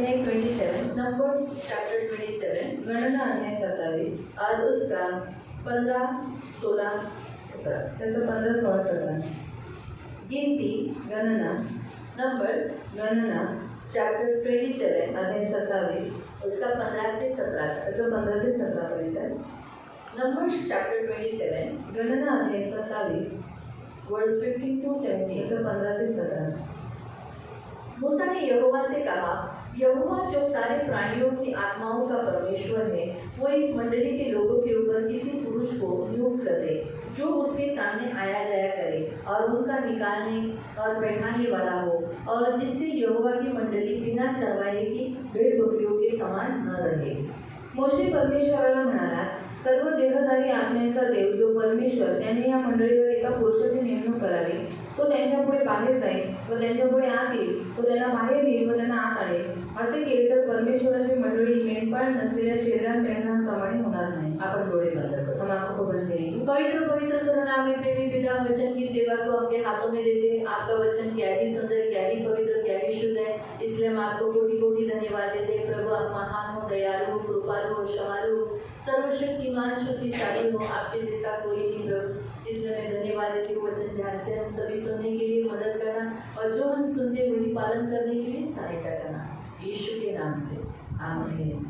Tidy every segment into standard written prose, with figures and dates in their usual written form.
अध्याय 27, numbers chapter 27, गणना अध्याय 27 और उसका 15, 16, 17, त्याचं 15, 16, 17 गिनती गणना नंबर्स गणना चैप्टर 27 अध्याय 27 उसका 15 से 17 त्याचं 15 ते 17 पर्यंत नंबर्स चैप्टर 27 गणना अध्याय 27 वर्स 15 to 17 त्याचं 15 ते 17 मूसा ने यहोवा से कहा, यहोवा जो सारे प्राणियों की आत्माओं का परमेश्वर है, वो इस मंडली के लोगों के ऊपर किसी पुरुष को नियुक्त कर दे जो उसके सामने आया जाया करे और उनका निकालने और बैठाने वाला हो, और जिससे यहोवा की मंडली बिना चरवाहे की भेड़ बकरियों के समान न रहे। मोशे परमेश्वराला म्हणाला, सर्व देहधारी आत्म्यांचा देव जो परमेश्वर त्याने या मंडळीवर एका पुरुषाची नेमणूक करावी, तो त्यांच्यापुढे बाहेर जाईल व त्यांच्यापुढे आत येईल, तो त्यांना बाहेर येईल व त्यांना आत आणेल। असे केले तर परमेश्वराची मंडळी मेंढपाळ नसलेल्या शेरडा मेंढरांप्रमाणे होणार नाही। आपण डोळे बंद करू, हम आंखों को बंद करेंगे। पवित्र पवित्र करुणामय प्रेमी पिता, वचन की सेवा को आपके हाथों में देते हैं। आपका वचन क्या ही सुंदर, क्या ही पवित्र, क्या ही शुद्ध है, इसलिए हम आपको कोटि कोटि धन्यवाद देते हैं। प्रभु आप महान हो, दयालु हो, कृपालु हो, क्षमालु हो, सर्वशक्तिमान, शक्तिशाली हो, आपके जैसा कोई नहीं प्रभु। इसलिए मैं धन्यवाद देती हूँ वचन ध्यान से हम सभी सुनने के लिए मदद करना और जो हम सुनते वही पालन करने के लिए सहायता करना, यीशु के नाम से आमीन।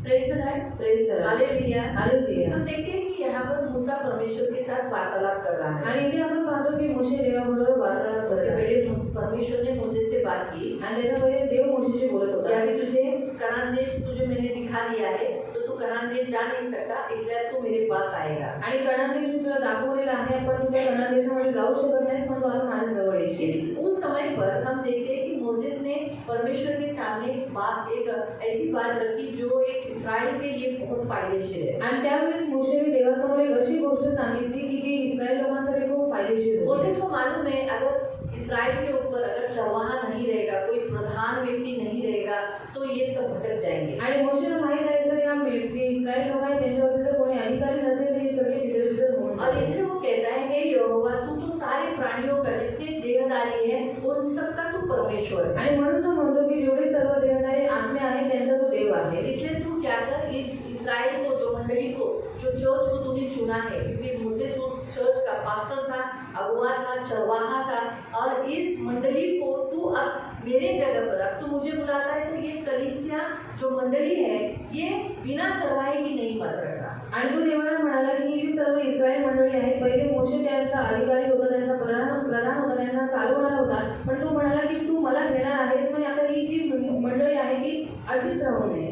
Praise the Lord, praise the Lord, hallelujah, hallelujah. हम देखते हैं कि यहाँ पर मूसा परमेश्वर के साथ वार्तालाप कर रहा है आणि इथे आपण पाहतो की मोशे देवाबरोबर वार्तालाप करत आहे। पहिले परमेश्वर ने मोसे से बात की आणि त्याच्या पहिले देव मोशेशी बोलत होता। अभी तुझे कनान देश तुझे मैंने दिखा दिया है, तो तू कनान देश जा नहीं सकता, इसलिए तू मेरे पास आएगा। आणि कनान देश तुला दाखवलेला आहे, पण तू त्या कनान देशामध्ये जाऊ शकत नाही, पण तू आता माझ्या जवळ येशील। उस समय पर हम देखते हैं कि मोसेस ने परमेश्वर के सामने बात एक ऐसी बात रखी जो एक इस्राएल के लिए बहुत फायदेशीर है। आणि त्यावेळेस मोशेने देवासमोर एक अशी गोष्ट सांगितली की जी इस्राएल लोकांसाठी खूप फायदेशीर होती। मोसेस को मालूम है अगर इस्राएल के ऊपर अगर चरवाहा नहीं रहेगा, कोई प्रधान व्यक्ति नहीं रहेगा, तो ये सब भटक जाएंगे। आणि मोशेला माहित आहे जर या जे इस्राएल लोक आहेत त्यांच्यावरती जर कोणी अधिकारी नसेल तर हे सगळे बिदर होऊन और इसलिए वो कहता है हे यहोवा तू तो सारे प्राणियों का जितने देहधारी है उन सबका तू परमेश्वर है। आणि म्हणून तो म्हणतो की जेवढे सर्व देहधारी आत्मे आहेत त्यांचा तो देव आहे। इसलिए तू क्या कर, इस इस्राएल को, जो मंडली को, जो चर्च को तूने चुना है, क्योंकि मोसेस उस चर्च का पास्टर था, अगुवा था, चरवाहा था, और इस मंडली को तू अब मेरे जगह पर, अब तू मुझे बुलाता है तो ये कलीसिया जो मंडली है ये बिना चरवाहे की नहीं मत रखा। आणि तो देवाला म्हणाला की ही जी सर्व इस्रायल मंडळी आहे, पहिले मोशे त्यांचा अधिकारी होता, त्यांचा प्रधान होता, त्यांना चालवणार होता, पण तो म्हणाला की तू मला घेणार आहेस, पण आता ही जी मंडळी आहे ती अशीच राहू नये।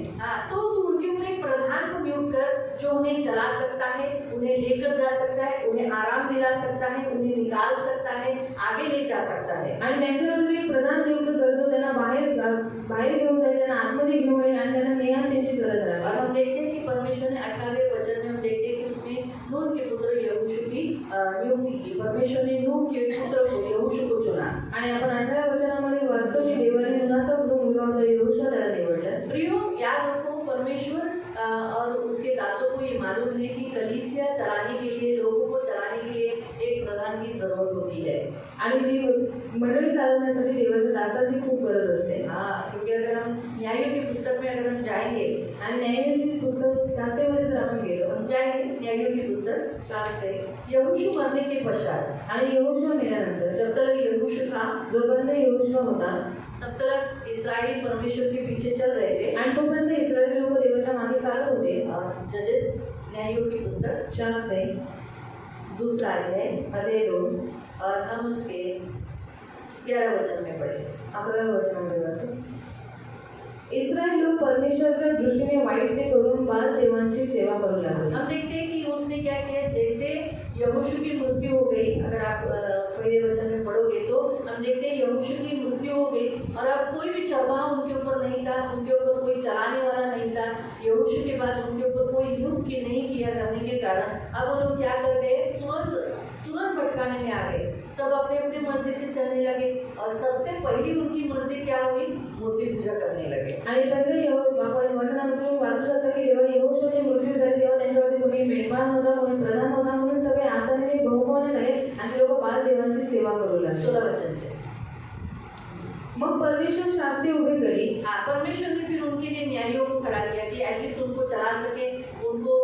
तो तू उनके ऊपर एक प्रधान को नियुक्त कर जो उन्हें चला सकता है, उन्हें लेकर जा सकता है, उन्हें आराम दिला सकता है, उन्हें निकाल सकता है, आगे ले जा सकता है। आणि त्यांच्यावर एक प्रधान नियुक्त करतो, त्यांना बाहेर घेऊन जाईल, त्यांना आतमध्ये घेऊन येईल आणि त्यांना नेहान त्यांची गरज राहील। और हम देखते हैं कि परमेश्वर ने 18वें वचन में हम देखते हैं कि उसने नून के पुत्र यहोशू की नियुक्ति की। परमेश्वर ने नून के पुत्र को यहोशू को चुना। आणि आपण 18व्या वचनामध्ये वाचतो की देवाने नूनाचा मुलगा होता यहोशू त्याला निवडलं। प्रियो, याद रखो परमेश्वर और उसके दासों को ये मालूम है कि कलीसिया चलाने के लिए, लोगों को चलाने के लिए एक प्रधान की जरूरत होती है आणि ती मंडळी चालवण्यासाठी देवाच्या दासाची खूप गरज असते। क्योंकि अगर हम न्यायों की पुस्तक में अगर हम जाएंगे आणि न्यायोची पुस्तक शास्त्रेमध्ये जर आपण गेलो, हम जाएंगे न्यायों की पुस्तक शास्त्रे, यहोशू मरने के पश्चात आणि यहोशू मेल्यानंतर जब तक यहोशू था, जोपर्यंत यहोशू होता तब तक इस्राएली परमेश्वर के पीछे चल रहे थे आणि तोपर्यंत इस्राएली लोक देवाच्या मागे चालत होते। जजेस न्यायों की पुस्तक शास्त्रे 2 अध्याय 2 और हम उसके 11 वचन में पढ़े। 11 वचनामध्ये वाचू। इस्राएल लोग परमेश्वराच्या दृष्टीने वाईट ते करून बाल देवांची सेवा करू लागले। हम देखते हैं कि उसने क्या किया, जैसे यहोशू की मृत्यु हो गई, अगर आप पहले वचन में पढ़ोगे तो हम देखते हैं यहोशू की मृत्यु हो गई और अब कोई भी चरवाहा उनके ऊपर नहीं था, उनके ऊपर कोई चलाने वाला नहीं था। यहोशू के बाद उनके ऊपर कोई नियुक्त नहीं किया करने के कारण अब वो लोग क्या कर गए, तुरंत भटकाने में आ गए, सब अपने अपने मर्जी से चलने लगे और सबसे पहली उनकी मर्जी क्या हुई, मूर्ति पूजा करने लगे। आणि पहिले आपण वचनामध्ये वाचू शकता की जेव्हा यहोशूची मृत्यू झाली तेव्हा त्यांच्यावरती कोणी मेंढपाळ होता, कोणी प्रधान होता, म्हणून सगळे आसानीने बहुमाने झाले आणि लोक बाल देवांची सेवा करू लागले। 16 वचन से मग परमेश्वर शास्त्री उभे करी। परमेश्वर ने फिर उनके लिए न्यायियों को खड़ा किया कि एटलीस्ट उनको चला सके, उनको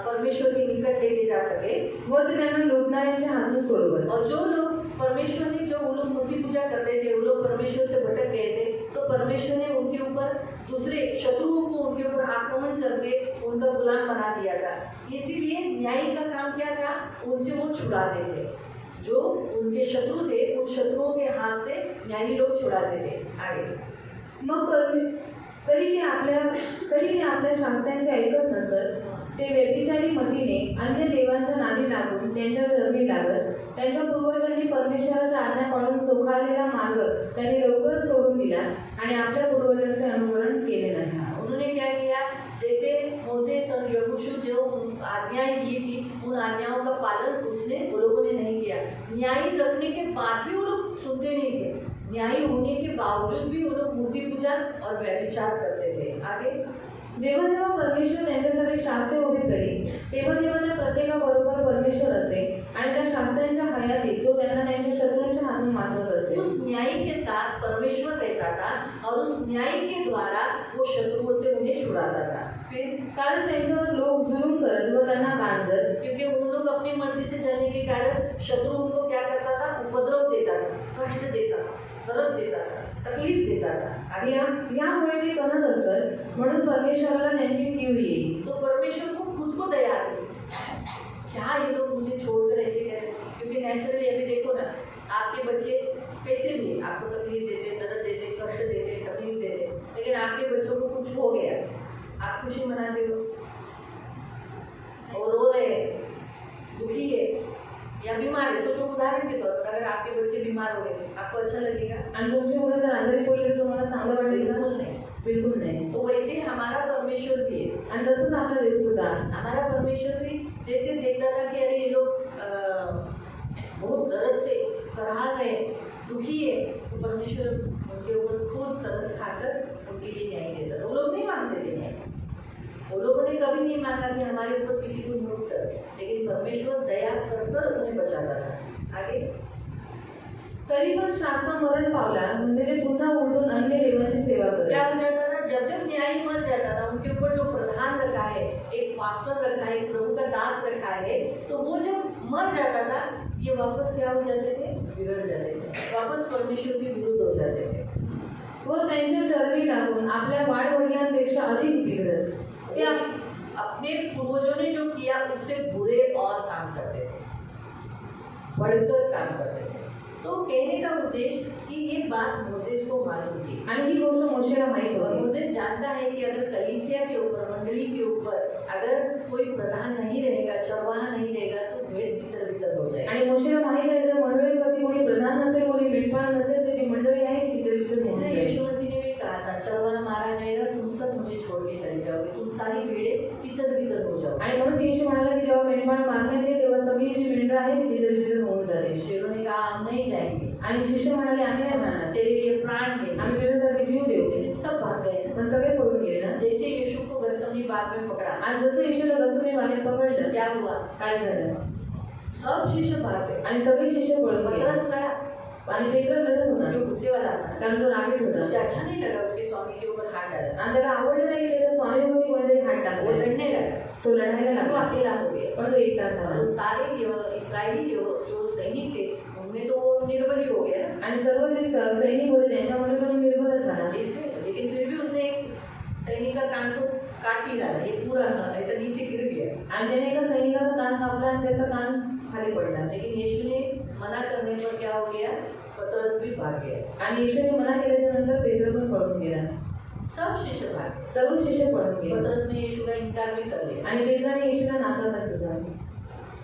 परमेश्वर के निकट लेके जा सके। व ते त्यांना लुटणाऱ्यांच्या हातून सोडवत। और जो लोग परमेश्वर ने, जो वो लोग मूर्ति पूजा करते थे, वो लोग परमेश्वर से भटक गए थे, तो परमेश्वर ने उनके ऊपर दूसरे शत्रुओं को उनके ऊपर आक्रमण करके उनका गुलाम बना दिया था। इसीलिए न्यायी का काम क्या था? उनसे वो छुड़ाते थे, जो उनके शत्रु थे उन शत्रुओं के हाथ से न्यायी लोग छुड़ाते थे। आगे मग तरी ते आपल्या शास्त्रांचे ऐकत नसत। ते व्यभिचारी मतीने अन्य देवांच्या नादी लागून त्यांच्या चरणी लागत। त्यांच्या पूर्वजांनी परमेश्वराच्या आज्ञा पाळून चोखाळलेला मार्ग त्यांनी लवकर सोडून दिला आणि आपल्या पूर्वजांचे अनुकरण केले नाही। उन्होंने क्या किया? जैसे मोसेस और यहोशू जो आज्ञाएं दी थी, उन आज्ञाओं का पालन वो लोगों ने नहीं किया। न्यायी रखने के बाद भी वो लोग सुनते नहीं थे। न्यायी होने के बावजूद भी वो लोग मूर्ति पूजा और व्यभिचार करते थे। आगे जेव्हा जेव्हा परमेश्वर त्यांच्यासाठी शास्त्रे उभे करी, तेव्हा त्या प्रत्येकाबरोबर परमेश्वर असे आणि त्या शास्त्रांच्या हयातीत तो त्यांना त्यांच्या शत्रूंच्या हातून वाचवत असे। उस न्यायी के साथ परमेश्वर रहता था और उस न्यायी के द्वारा वो शत्रुओं से उन्हें छुड़ाता था। फिर कारण त्यांच्यावर लोक जुलूम करत व त्यांना गांजत, क्योंकि उन लोग अपनी मर्जी से चलने के कारण शत्रु उनको क्या करता था? उपद्रव देता था, कष्ट देता था, दर्द देता था, तकलीफ देता था। आणि यामुळे ते करत असत म्हणून परमेश्वराला त्यांची कीव येईल। तो परमेश्वर को खुद को दया आती, क्या ये लोग मुझे छोड़कर ऐसे कह रहे? क्योंकि नेचुरली अभी देखो ना, आपके बच्चे कैसे भी आपको तकलीफ देते, दर्द देते, कष्ट देते, तकलीफ देते, लेकिन आपके बच्चों को कुछ हो गया, आप खुशी मनाते हो, और रो रहे, दुखी है या बीमार है। सोचो उदाहरण के तौर पर, अगर आपके बच्चे बीमार हो गए, आपको अच्छा लगेगा? आणि तुमची मुलं जर आजारी पडली तर तुम्हाला चांगलं वाटेल का? बिल्कुल नहीं, बिलकुल नाही। तो वैसे ही हमारा परमेश्वर भी है। आणि तसंच आपला देव सुद्धा, हमारा परमेश्वर भी जैसे देखता था कि अरे ये लोग बहुत दर्द से कराह गए, दुखी है, तो परमेश्वर उनके ऊपर खुद तरस खाकर उनके लिए न्याय देता था। वो लोग नहीं मांगते थे न्याय, वो लोगों ने कभी नहीं मांगा कि हमारे ऊपर किसी को नियुक्त कर, लेकिन परमेश्वर दया कर उन्हें बचाता था। आगे तरी पण शास्त्र मरण पावला म्हणजे ते पुन्हा उलटून अन्य देवांची सेवा करत। क्या हो जाता था? जब न्यायी मर जाता था, उनके ऊपर जो प्रधान रखा है, एक पास्टर रखा है, एक प्रभु का दास रखा है, तो वो जब मर जाता था, ये वापस क्या हो जाते थे? बिगड़ जाते थे, वापस परमेश्वर के विरुद्ध हो जाते थे। व त्यांच्या चरणी लागून आपल्या वाढवडिलांपेक्षा अधिक बिघडत। ते अपने पूर्वजों ने जो किया उससे बुरे और काम करते थे, बढ़कर काम करते थे। तो कहने का उद्देश्य कि ये बात मोसेस को मालूम थी आणि ही गोष्ट मोशेला माहित और होती। मोसेस जानता है कि अगर कलीसिया के ऊपर, मंडली के ऊपर अगर कोई प्रधान नहीं रहेगा, चरवाहा नहीं रहेगा, तो भेड़ तितर बितर हो जाएगी। आणि मोशेला माहित आहे जर मंडळीवरती कोणी प्रधान नसेल, कोणी मेंढपाळ नसेल, तर जी मंडळी आहे ती तितर बितर होऊन इसलिए जाईल। यीशु मसीह ने भी कहा था, चरवाहा मारा जाएगा, तुम सब मुझे छोड़ के चले जाओगे, तुम सारी भेड़ें तितर बितर हो जाओगे। आणि म्हणून येशू म्हणाला की जेव्हा मेंढपाळ मारण्यात येईल तेव्हा सगळी जी मेंढरं आहेत ती तितर बितर होऊन जातील। शिष्यों ने कहा हम नहीं जाएंगे, आणि शिष्य म्हणाले आम्ही नाही जाणार, तेरे लिए प्राण देंगे, आम्ही तुझ्यासाठी जीव देऊ। लेकिन सब भाग गए। पण सगळे पळून गेले ना। जैसे यीशु को गतसमनी बाग में पकड़ा, आणि जसं येशूला गसुनी बागेत पकडलं, क्या हुआ? काय झालं? सब शिष्य भाग गए। आणि सगळे शिष्य पळून गेले। पतरस गया, आणि पेत्र लढत होता, जो गुस्से वाला था, कारण तो रागीट उसे होता। अच्छा नहीं लगा उसके स्वामी के ऊपर हाथ डाला, आणि त्याला आवडलं नाही की त्याच्या स्वामीभोवती कोणीतरी हात वो टाकला। लड़ने लगा, तो लढायला वो लागला, अकेला हो गया। पण तो एकटा और झाला। वो सारे इस्राएली जो सैनिक थे, उनमें तो वो निर्बली हो गया ना, आणि सर्व जे सैनिक होते त्यांच्यामध्ये तो निर्बलच झाला। इसलिए, लेकिन फिर भी उसने एक सैनिक का कान को काट ही डाला, ये पूरा ऐसा नीचे गिर गया। आणि त्याने एका सैनिकाचा कान कापला आणि त्याचा कान खाली पडला। लेकिन यीशु ने मना करने पर क्या हो गया? पतरस भी भाग गया। आणि येशूने मना केल्याच्या नंतर पेत्र पण पळून गेला। सब शिष्य भाग गए। सर्व शिष्य पळून गेले पतरस ने यीशु का इनकार भी कर लिया। आणि पेत्राने येशूला नाकारलं सुद्धा।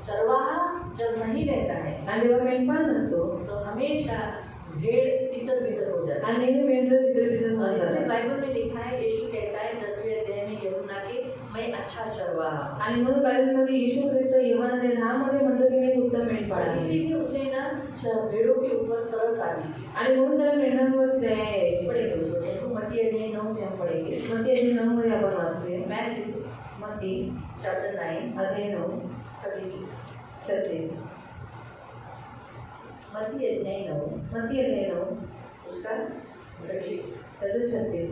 चरवाहा जब नहीं रहता है आणि जेव्हा मेंढपाळ नसतो तो हमेशा भेड़ तितर बितर हो जाती है। आणि नेहमी मेंढरं तितर बितर और होऊन इसमें जातात। बाइबल में लिखा है, यीशु कहता है 10वें अध्याय में यूहन्ना के, मैं अच्छा चरवाहा। आणि म्हणून बायबलमध्ये येशू ख्रिस्त यूहन्ना 10 मध्ये म्हणतो की मी उत्तम मेंढपाळ आहे। इसीलिए उसे ना भेड़ों के ऊपर तरस आती थी। आणि म्हणून त्याला मेंढरांवरती दया यायची। पढ़ेंगे उसको, जैसे मत्ती अध्याय 9 में हम पढ़ेंगे। मत्ती अध्याय 9 मध्ये आपण वाचूया। मैथ्यू मत्ती चैप्टर 9 अध्याय 9 36। 36। मत्ती अध्याय 9 मत्ती अध्याय 9 उसका त्याचं 36.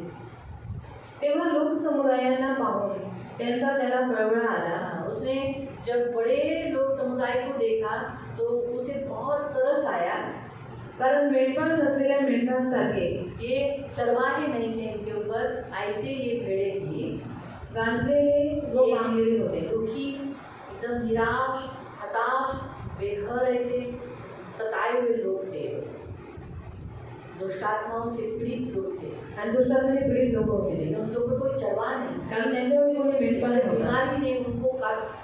तेव्हा लोक समुदायांना पाहून त्यांचा त्याला कळवळा आला. उसने जब बड़े लोग समुदाय को देखा तो उसे बहुत तरस आया, कारण मेंढपाळ नसलेल्या मेंढरांसारखे ये चरवाहे नहीं थे इनके ऊपर, ऐसे ये भेड़े थी, गांजलेले व ये मांगलेले होते. दुखी, एकदम निराश, हताश, बेघर, ऐसे सताए हुए लोग थे, दुष्टात्माओं से पीड़ित लोग थे, आणि दुष्टात्माने पीडित लोक होते ते. उनके ऊपर कोई चरवाहा नहीं, कारण त्यांच्यावरती कोणी मेंढपाळ नव्हता बीमारी ने उनको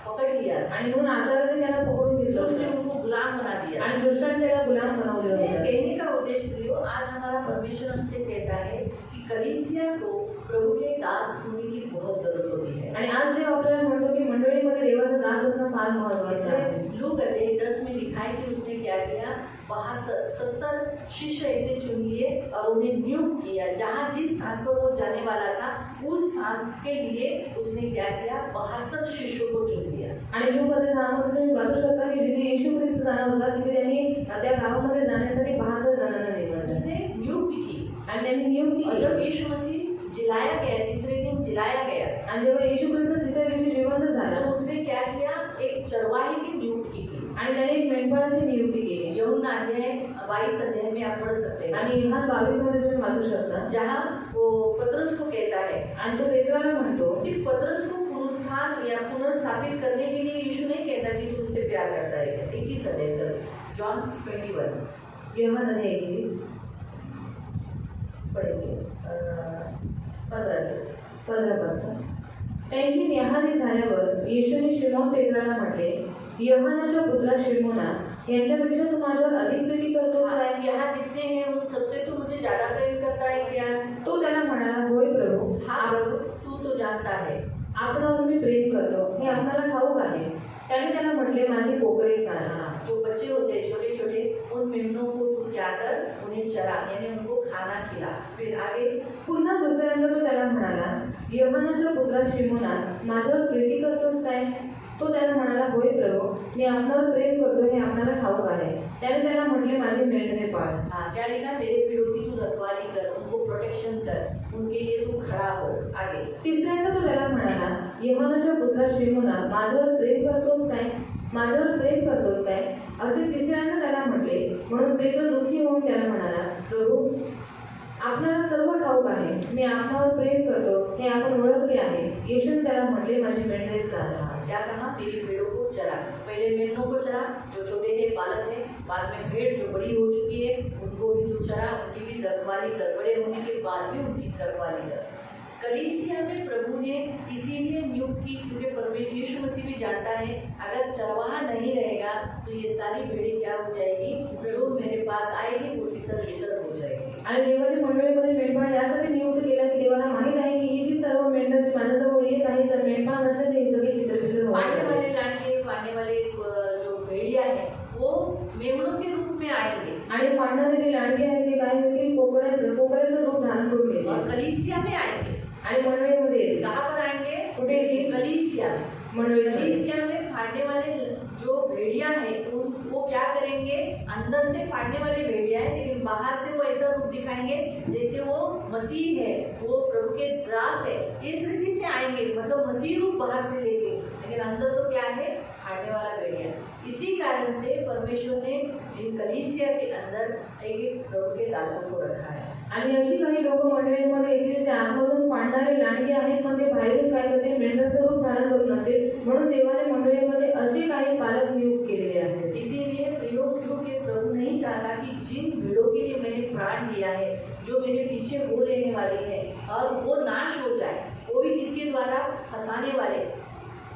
पकड़ लिया आणि म्हणून आजाराने त्याला पकडून घेतलं दुष्ट ने होतं उनको गुलाम बना दिया. आणि दुष्टाने त्याला गुलाम बनवलं इसलिए होतं. कहने का उद्देश्य प्रियो, आज हमारा परमेश्वर हमसे कहता है कि कलीसिया को प्रभु के दास होने की बहुत जरूरत होती है. आणि आज देव आपल्याला म्हणतो की मंडळीमध्ये देवाचा दास असणं फार महत्त्वाचं आहे. लूक अध्याय 10 में लिखा है कि उसने क्या किया, 70 शिष्य ऐसे चुन लिए और उन्हें नियुक्त किया. जहाँ जिस स्थान पर वो जाने वाला था उस स्थान के लिए उसने क्या किया, 72 शिष्यों को चुन लिया. आणि लोकांच्या नावामध्ये तुम्ही वाचू शकता की जिथे येशू ख्रिस्त जाणार होता तिथे त्यांनी त्या गावामध्ये जाण्यासाठी 72 जणांना निवडलं उसने नियुक्त की. आणि त्यांनी नियुक्ती और केली. जब यीशु मसीह जिलाया गया, तीसरे दिन जिलाया गया, आणि जेव्हा येशू ख्रिस्त तिसऱ्या दिवशी जिवंत झाला तो उसने क्या किया, एक चरवाहे की नियुक्ति की. आणि त्याने एक मेंढपाळाची नियुक्ती केली. यूहन्ना अध्याय 22 अध्याय में आप पढ़ सकते हैं, आणि ह्या 22 मध्ये तुम्ही वाचू शकता. जहाँ वो पतरस को कहता है, आणि तो पेत्राला म्हणतो सिर्फ पतरस को पुनरुत्थान या पुनर्स्थापित करने के लिए यीशु नहीं कहता कि तू उससे प्यार करता है. 21 अध्याय चलो, जॉन 21 योहान अध्याय 21 पढ़ेंगे, 15 से. 15 पासून. त्यांची न्याहारी झाल्यावर येशूने शिमोन पेत्राला म्हटले, योहानाच्या पुत्रा शिमोना, यांच्यापेक्षा तू माझ्यावर अधिक प्रीती करतो काय? यहाँ जितने हैं उन सबसे तू मुझे ज्यादा प्रेम करता है क्या? तो त्याला म्हणाला, होय प्रभू, हाँ प्रभु, तू तो जानता है. आपणावर मी प्रेम करतो हे आपल्याला ठाऊक आहे. त्याने त्याला म्हटले, माझी कोकरे चाल. जो बच्चे होते हैं छोटे छोटे, उन मेमनों को तू क्या कर, उन्हें चरा, यानी उनको खाना खिला. फिर आगे पुन्हा दुसऱ्यांदा तो त्याला म्हणाला, योहानाच्या पुत्रा शिमोना, माझ्यावर प्रीती करतोस काय? तो त्याला म्हणाला, होय प्रभू, मी आपल्यावर प्रेम करतो हे आपल्याला ठाऊक आहे. त्याने त्याला म्हटले, माझी मेंढरे पाळ. क्या लिखा, मेरे पेड़ों की तू रखवाली कर, उनको प्रोटेक्शन कर, उनके लिए तू खड़ा हो. आगे तिसऱ्यांदा तो त्याला म्हणाला, योहानाच्या पुत्रा शिमोना, माझ्यावर प्रेम करतोस काय? माझ्यावर प्रेम करतोस काय? असे तिसऱ्यांदा त्याला म्हटले. म्हणून पेत्र दुःखी होऊन त्याला म्हणाला, प्रभू, आपल्याला सर्व ठाऊक आहे, मी आपल्यावर प्रेम करतो हे आपण ओळखले आहे. येशूने त्याला म्हटले, माझी मेंढरे चाल. क्या कहा, मेरी भेड़ों को चरा. पहले मेमनों को चरा जो छोटे थे, बालक थे. बाद में भेड़ जो बड़ी हो चुकी है उनको भी तू चरा, उनकी भी रखवाली कर. बड़े होने के बाद भी उनकी रखवाली कर. कलीसिया में प्रभु ने इसीलिए नियुक्त की क्योंकि परमेश्वर यीशु मसीह भी जानता है, अगर चरवाहा नहीं रहेगा तो ये सारी भेड़ें क्या हो जाएगी, जो मेरे पास आएगी वो तितर बितर हो जाएगी. आणि देवाने मंडळीमध्ये मेंढपाळ यासाठी नियुक्त केला की देवाला माहीत आहे की ही जी सर्व मेंढर जी माझ्याजवळ येत आहे, जर मेंढपाळ नसेल तर ही सगळी चित्रबित्र पाने होणार. वाले लांडे, पाने वाले जो भेड़िया है वो मेमनों के रूप में आएंगे आणि पाळणारे जे लांडगे आहेत ते काय होतील, कोकऱ्याचं रूप धारण करून येतील और कलीसिया में आएंगे. आणि मंडळीमध्ये येतील. कहाँ पर आएंगे, कुठे येतील? कलीसिया में. मंडळीमध्ये. कलीसिया में फाड़ने वाले जो भेड़िया है वो क्या करेंगे, अंदर से फाड़ने वाले भेड़िया है लेकिन बाहर से वो ऐसा रूप दिखाएंगे जैसे वो मसीह है, वो प्रभु के दास है. इस रीति से आएंगे, मतलब मसीह रूप बाहर से लेंगे लेकिन अंदर तो क्या है, फाड़ने वाला भेड़िया. इसी कारण से परमेश्वर ने इन कलीसिया के अंदर एक प्रभु के दासों को रखा है. आणि अशी काही लोक मंडळीमध्ये येतील जे आतमधून फाडणारे लांडगे आहेत, पण ते बाहेरून काय करतील, मेंढराचं रूप धारण करून असतील. म्हणून देवाने मंडळीमध्ये असे काही पालक नियुक्त केलेले आहेत. इसीलिए प्रयोग क्योंकि प्रभु नहीं चाहता कि जिन भीड़ों के लिए मैंने प्राण दिया है, जो मेरे पीछे हो लेने वाली है और वो नाश हो जाए, वो भी किसके द्वारा, फंसाने वाले.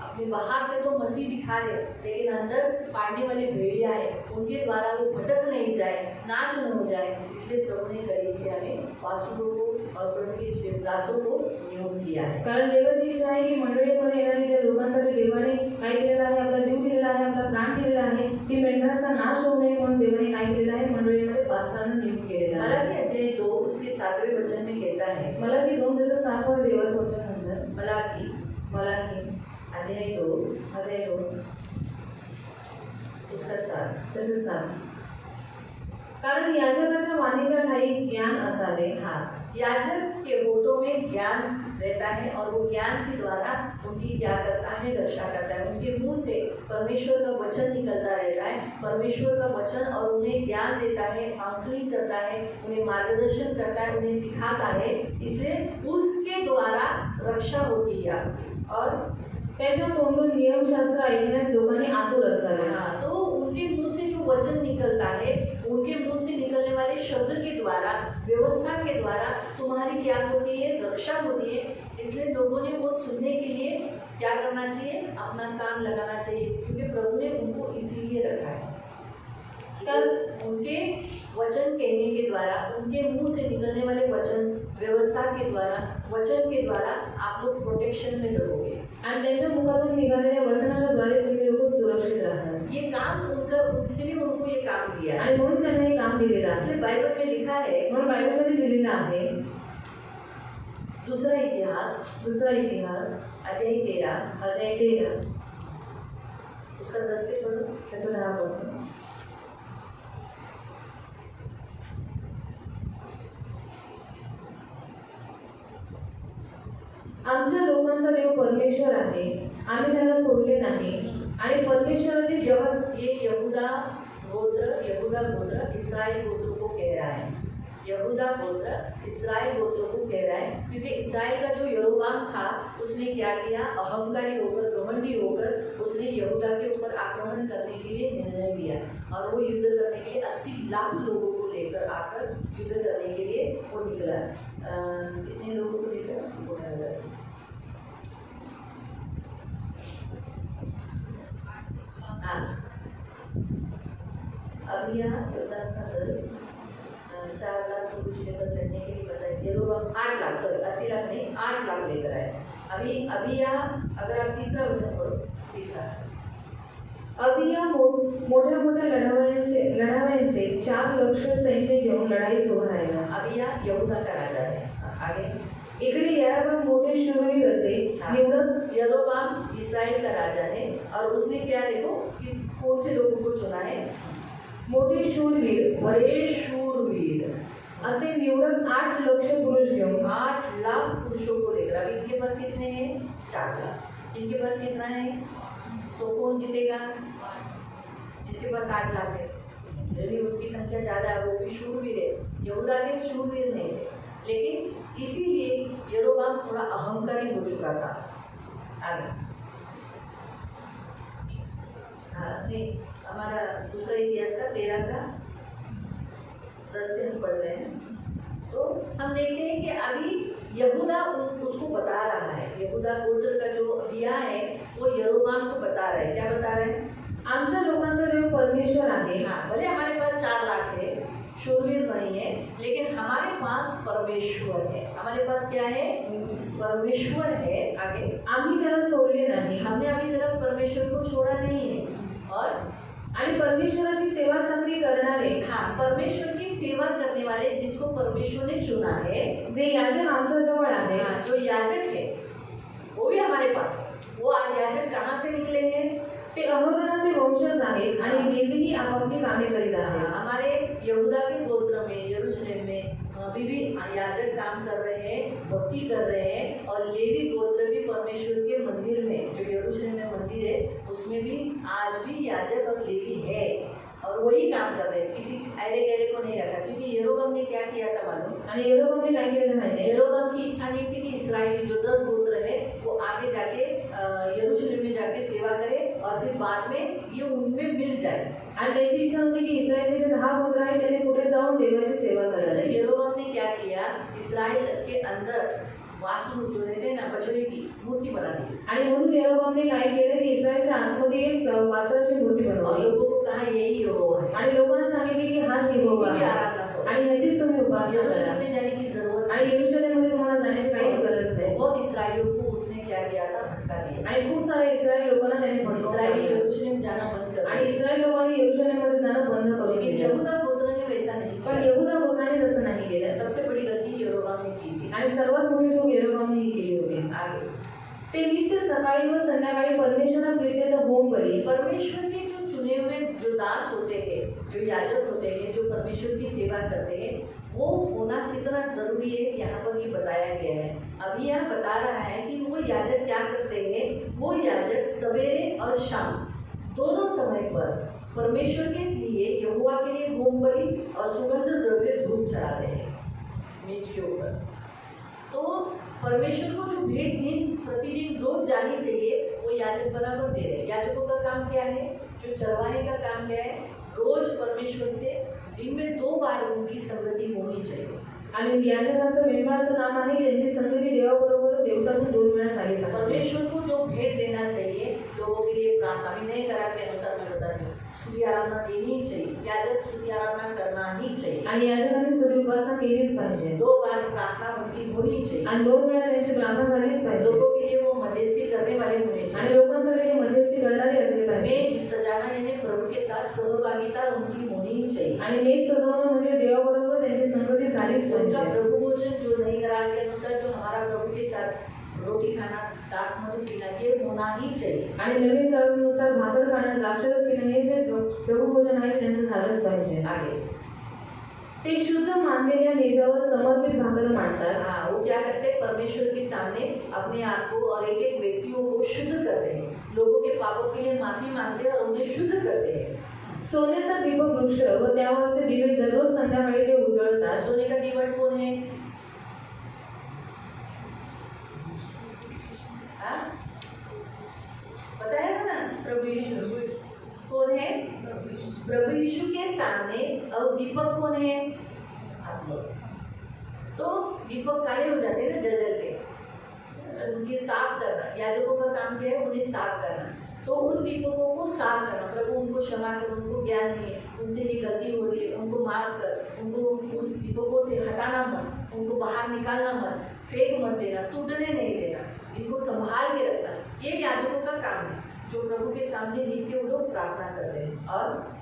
अपने बाहर से तो मसीह दिखा रहे लेकिन अंदर पाड़ने वाले भेड़िया है, उनके द्वारा वो भटक नहीं जाए, नाश न हो जाए. इसलिए प्रभु ने कलीसिया में पासुरों को और प्रभु के दासों को नियुक्त किया है. कारण देवाची इच्छा आहे की मंडळीमध्ये येणाऱ्या ज्या लोकांसाठी देवाने काय केलेलं आहे, आपला जीव दिलेला आहे, आपला प्राण दिलेला आहे, ती मेंढराचा नाश होऊ नये म्हणून देवाने काय केलेलं आहे, मंडळीमध्ये पास्टरांना नियुक्त केलेलं आहे. मलाकी अध्याय 2 उसके 7वें वचन में कहता है, मलाकी 2 त्याचं 7वं देवाचं वचन म्हणतात. मलाकी अध्याय 2 उसका 7. तसंच 7. कारण याजकाच्या वाणीच्या ठाई ज्ञान असावे. हाँ, याजक के होठों में ज्ञान रहता है और वो ज्ञान के द्वारा उनकी क्या करता है, रक्षा करता है. उनके मुंह से परमेश्वर का वचन निकलता रहता है, परमेश्वर का वचन, और उन्हें ज्ञान देता है, काउंसलिंग करता है, उन्हें मार्गदर्शन करता है, उन्हें सिखाता है. इसलिए उसके द्वारा रक्षा होती है. और त्याच्या तोंडून नियमशास्त्र ऐकण्यास लोकांनी आतुर असावे. हाँ, तो उनके मुंह से जो वचन निकलता है, उनके मुंह से निकलने वाले शब्द के द्वारा, व्यवस्था के द्वारा तुम्हारी क्या होती है, रक्षा होती है. इसलिए लोगों ने वो सुनने के लिए क्या करना चाहिए, अपना कान लगाना चाहिए, क्योंकि प्रभु ने उनको इसीलिए रखा है. तब उनके वचन कहने के द्वारा, उनके मुंह से निकलने वाले वचन, व्यवस्था के द्वारा, वचन के द्वारा आप लोग प्रोटेक्शन में रहोगे. आणि त्यांच्या मुखातून निघालेल्या वचनाच्या द्वारे तुम्ही लोक सुरक्षित राहतात. ये काम उनका, इसीलिए उनको ये काम दिया है. आणि म्हणून त्यांना हे काम दिलेलं आहे. इसलिए बाइबल में लिखा है, म्हणून बायबलमध्ये दिलेलं आहे. दूसरा इतिहास अध्याय 13 उसका 10 से पढ़ो. त्याचं 10 आमच्या लोकांचा देव परमेश्वर आहे, आम्ही त्याला सोडले नाही. आणि परमेश्वराची जगत, ये यहूदा गोत्र इस्राएल गोत्र को कह रहा है. यहूदा गोत्र इस्राएल गोत्र को कह रहा है, क्योंकि इस्राएल का जो यरोबाम था, उसने क्या किया, अहंकारी होकर, घमंडी होकर उसने यहूदा के ऊपर आक्रमण करने के लिए निर्णय लिया. और वो युद्ध करने के लिए 80 लाख लोगों को लेकर आकर युद्ध करने के लिए वो निकला. कितने लोगों को लेकर? अभी यहाँ योगदान का दर 4 लाख को कुछ लेकर लड़ने के लिए बताया. ये लोग 8 लाख, सॉरी 80 लाख नहीं, 8 लाख लेकर आए. अभी यहाँ अगर आप तीसरा वचन पढ़ो, तीसरा. अबिया मोठ्या मोठ्या लढाव्यांचे 4 लक्ष सैन्य घेऊन लढाईस उभा राहिला. अबिया यहूदा का राजा है. आगे इकडे यारोबाम मोठे शूरवीर असे निवडत. यरोबाम इस्राएल का राजा है, और उसने क्या, देखो कि कौन से लोगों को चुना है, मोठे शूरवीर, बड़े शूरवीर असे निवडत 8 लक्ष पुरुष घेऊन, 8 लाख पुरुषों को लेकर. अभी इनके पास कितने हैं? 4 लाख. इनके पास कितना है? तो कौन जीतेगा? जिसके पास 8 लाख है. चलिए, उसकी संख्या ज़्यादा है, वो भी शूरवीर है. यहूदा के शूरवीर नहीं थे, लेकिन इसीलिए यरोबाम थोड़ा अहंकारी हो चुका था. आगे हाँ, नहीं, हमारा दूसरा इतिहास का 13 का 10 से हम पढ़ रहे हैं. तो हम देखते हैं कि अभी यहूदा उसको बता रहा है. यहूदा गोत्र का जो अबिया है, वो यरोबाम को बता रहा है. क्या बता रहे हैं? आमच्या लोकांचा देव परमेश्वर आहे. हाँ, भले हमारे पास 4 लाख है, शूरवीर नहीं है, लेकिन हमारे पास परमेश्वर है. हमारे पास क्या है? परमेश्वर है. आगे, आम्ही त्याला सोडले नाही. हमने अभी तक परमेश्वर को छोड़ा नहीं है. और आणि परमेश्वराची सेवा चांगली करणारे, हाँ, परमेश्वर की सेवा करने वाले जिसको परमेश्वर ने चुना है, जे याजक आमच्या जवळ आहे. हाँ, जो याजक है वो भी हमारे पास है. वो याजक कहाँ से निकले हैं? ते अहरोनाचे वंशज आहेत आणि लेवीही आपापली कामे करीत आहेत. हमारे यहूदा के गोत्र में, यरूशलेम में अभी भी याजक काम कर रहे हैं, भक्ति कर रहे हैं. और लेवी गोत्र भी परमेश्वर के मंदिर में, जो यरूशलेम में मंदिर है, उसमें भी आज भी याजक और लेवी है, और वही काम कर रहे हैं. किसी ऐरे गैरे को नहीं रखा, क्योंकि यरोबाम ने क्या किया था मालूम? आणि यरोबामने काय केलेलं माहिती आहे? यरोबाम की इच्छा नहीं थी कि इस्राएली जो 10 गोत्र है वो आगे जाके यरूशलेम में जाके सेवा करे, और फिर बाद में ये उनमें मिल जाए. आणि त्याची इच्छा होती की इस्रायलचे जे 10 गोत्र आहेत त्याने पुढे जाऊन देवाची सेवा करावी. इसलिए यरोबाम ने क्या किया, इस्राएल के अंदर वासरू जो रहते हैं ना, बछड़े की मूर्ति बना दी. आणि म्हणून यरोबामने काय केलं की इस्रायलच्या आतमध्ये एक वासराची मूर्ती और बनवली. लोगों को कहा यही यहोवा है, आणि लोकांना सांगितले की हाच यहोवा इसी की आहे आराधना करो. आणि ह्याचीच तुम्ही उपासना यरूशलेम करा. में जाने की जरूरत आणि यरूशलेममध्ये तुम्हाला जाण्याची काहीच गरज नाही. बहुत इस्राएलियों को उसने क्या किया था, भटका दिया. आणि खूप सारे इस्रायल लोकांना त्याने इस्राएली भटकवले. यरूशलेम जाना बंद कर आणि दिया. इस्रायल लोकांनी यरूशलेममध्ये जाणं बंद करून लेकिन दिलं. यहूदा गोत्र ने वैसा नहीं पण किया. यहूदा गोत्राने तसं नाही केलं. सबसे बड़ी गलती यरोबाम ने की थी. आणि सर्वात मोठी चूक यरोबामने ही केली होती. आगे ते नित्य सकाळी व संध्याकाळी परमेश्वराप्रित्यर्थ होम बली, परमेश्वर के जो चुने हुए जो दास होते हैं, जो याजक होते हैं, जो परमेश्वर की सेवा करते हैं, वो होना कितना जरूरी है यहाँ पर ये बताया गया है। अभी यहाँ बता रहा है कि वो याजक क्या करते हैं। वो याजक सवेरे और शाम दोनों समय पर परमेश्वर के लिए, यहोवा के लिए होम बलि और सुगंध द्रव्य धूप चढ़ाते हैं मेज के ऊपर। तो परमेश्वर को जो भेंट दिन प्रतिदिन रोज जानी चाहिए, वो याजक बराबर दे रहे हैं। याजकों का काम क्या है, जो चरवाहे का काम क्या है, रोज परमेश्वर से दिन में 2 बार उनकी संगती होनी चाहिए। आणि याजकांचं मेंढपाळाचं काम आहे त्यांची संगती देवाबरोबर दिवसातून 2 वेळा झाली पाहिजे। परमेश्वर को जो भेंट देना चाहिए लोगों के लिए प्रार्थना, अभी नए करार के अनुसार मैं बता रही हूँ, स्तुति आराधना देनी ही चाहिए। याजक स्तुति आराधना करना ही चाहिए आणि याजकांनी स्तुती उपासना केलीच पाहिजे। 2 बार प्रार्थना उनकी होनी चाहिए आणि 2 वेळा त्यांची प्रार्थना झालीच पाहिजे। लोगों के लिए वो मध्यस्थी करने वाले होने आणि चाहिए। लोकांसाठी ते मध्यस्थी करणारे असले पाहिजे। मेज सजाना यानी प्रभु के साथ सहभागिता उनकी होनी ही चाहिए। आणि मेज सजवणं म्हणजे देवाबरोबर त्यांची संगती झालीच उनका पाहिजे। प्रभु भोजन जो नई करार के अनुसार जो हमारा प्रभु के साथ रोटी खाना, दाख मधु पीना, ये होना ही चाहिए। आणि नवीन करारानुसार भाकर खाणं, द्राक्षरस पिणं हे जे प्रभू भोजन आहे त्यांचं झालंच पाहिजे। आगे ते शुद्ध मानलेल्या मेजावर समर्पित भाकर मांडतात। हाँ, वो क्या करते हैं, परमेश्वर के सामने अपने आप को और एक एक व्यक्तियों को शुद्ध करते हैं, लोगों के पापों के लिए माफी मांगते हैं और उन्हें शुद्ध करते हैं। सोन्याचा दीपक वृक्ष व त्यावरचे दिवे दररोज संध्याकाळी ते उजळतात। सोने का दीवट कौन है? हाँ? बताया था ना, प्रभु यीशु। कौन है? प्रभु यीशु के सामने। और दीपक कौन है? आप लोग। तो दीपक काले हो जाते हैं ना जल जल के, उनके साफ करना। याजकों का काम क्या है, उन्हें साफ करना। तो उन दीपकों को साफ करना, प्रभु उनको क्षमा कर, उनको ज्ञान नहीं है, उनसे ये गलती हो रही है, उनको माफ कर, उनको उस दीपकों से हटाना मत, उनको बाहर निकालना मत, फेंक मत देना, टूटने नहीं देना, इनको संभाल के रखना। ये याजकों का काम है जो प्रभु के सामने नित्य वो लोग प्रार्थना करते हैं। और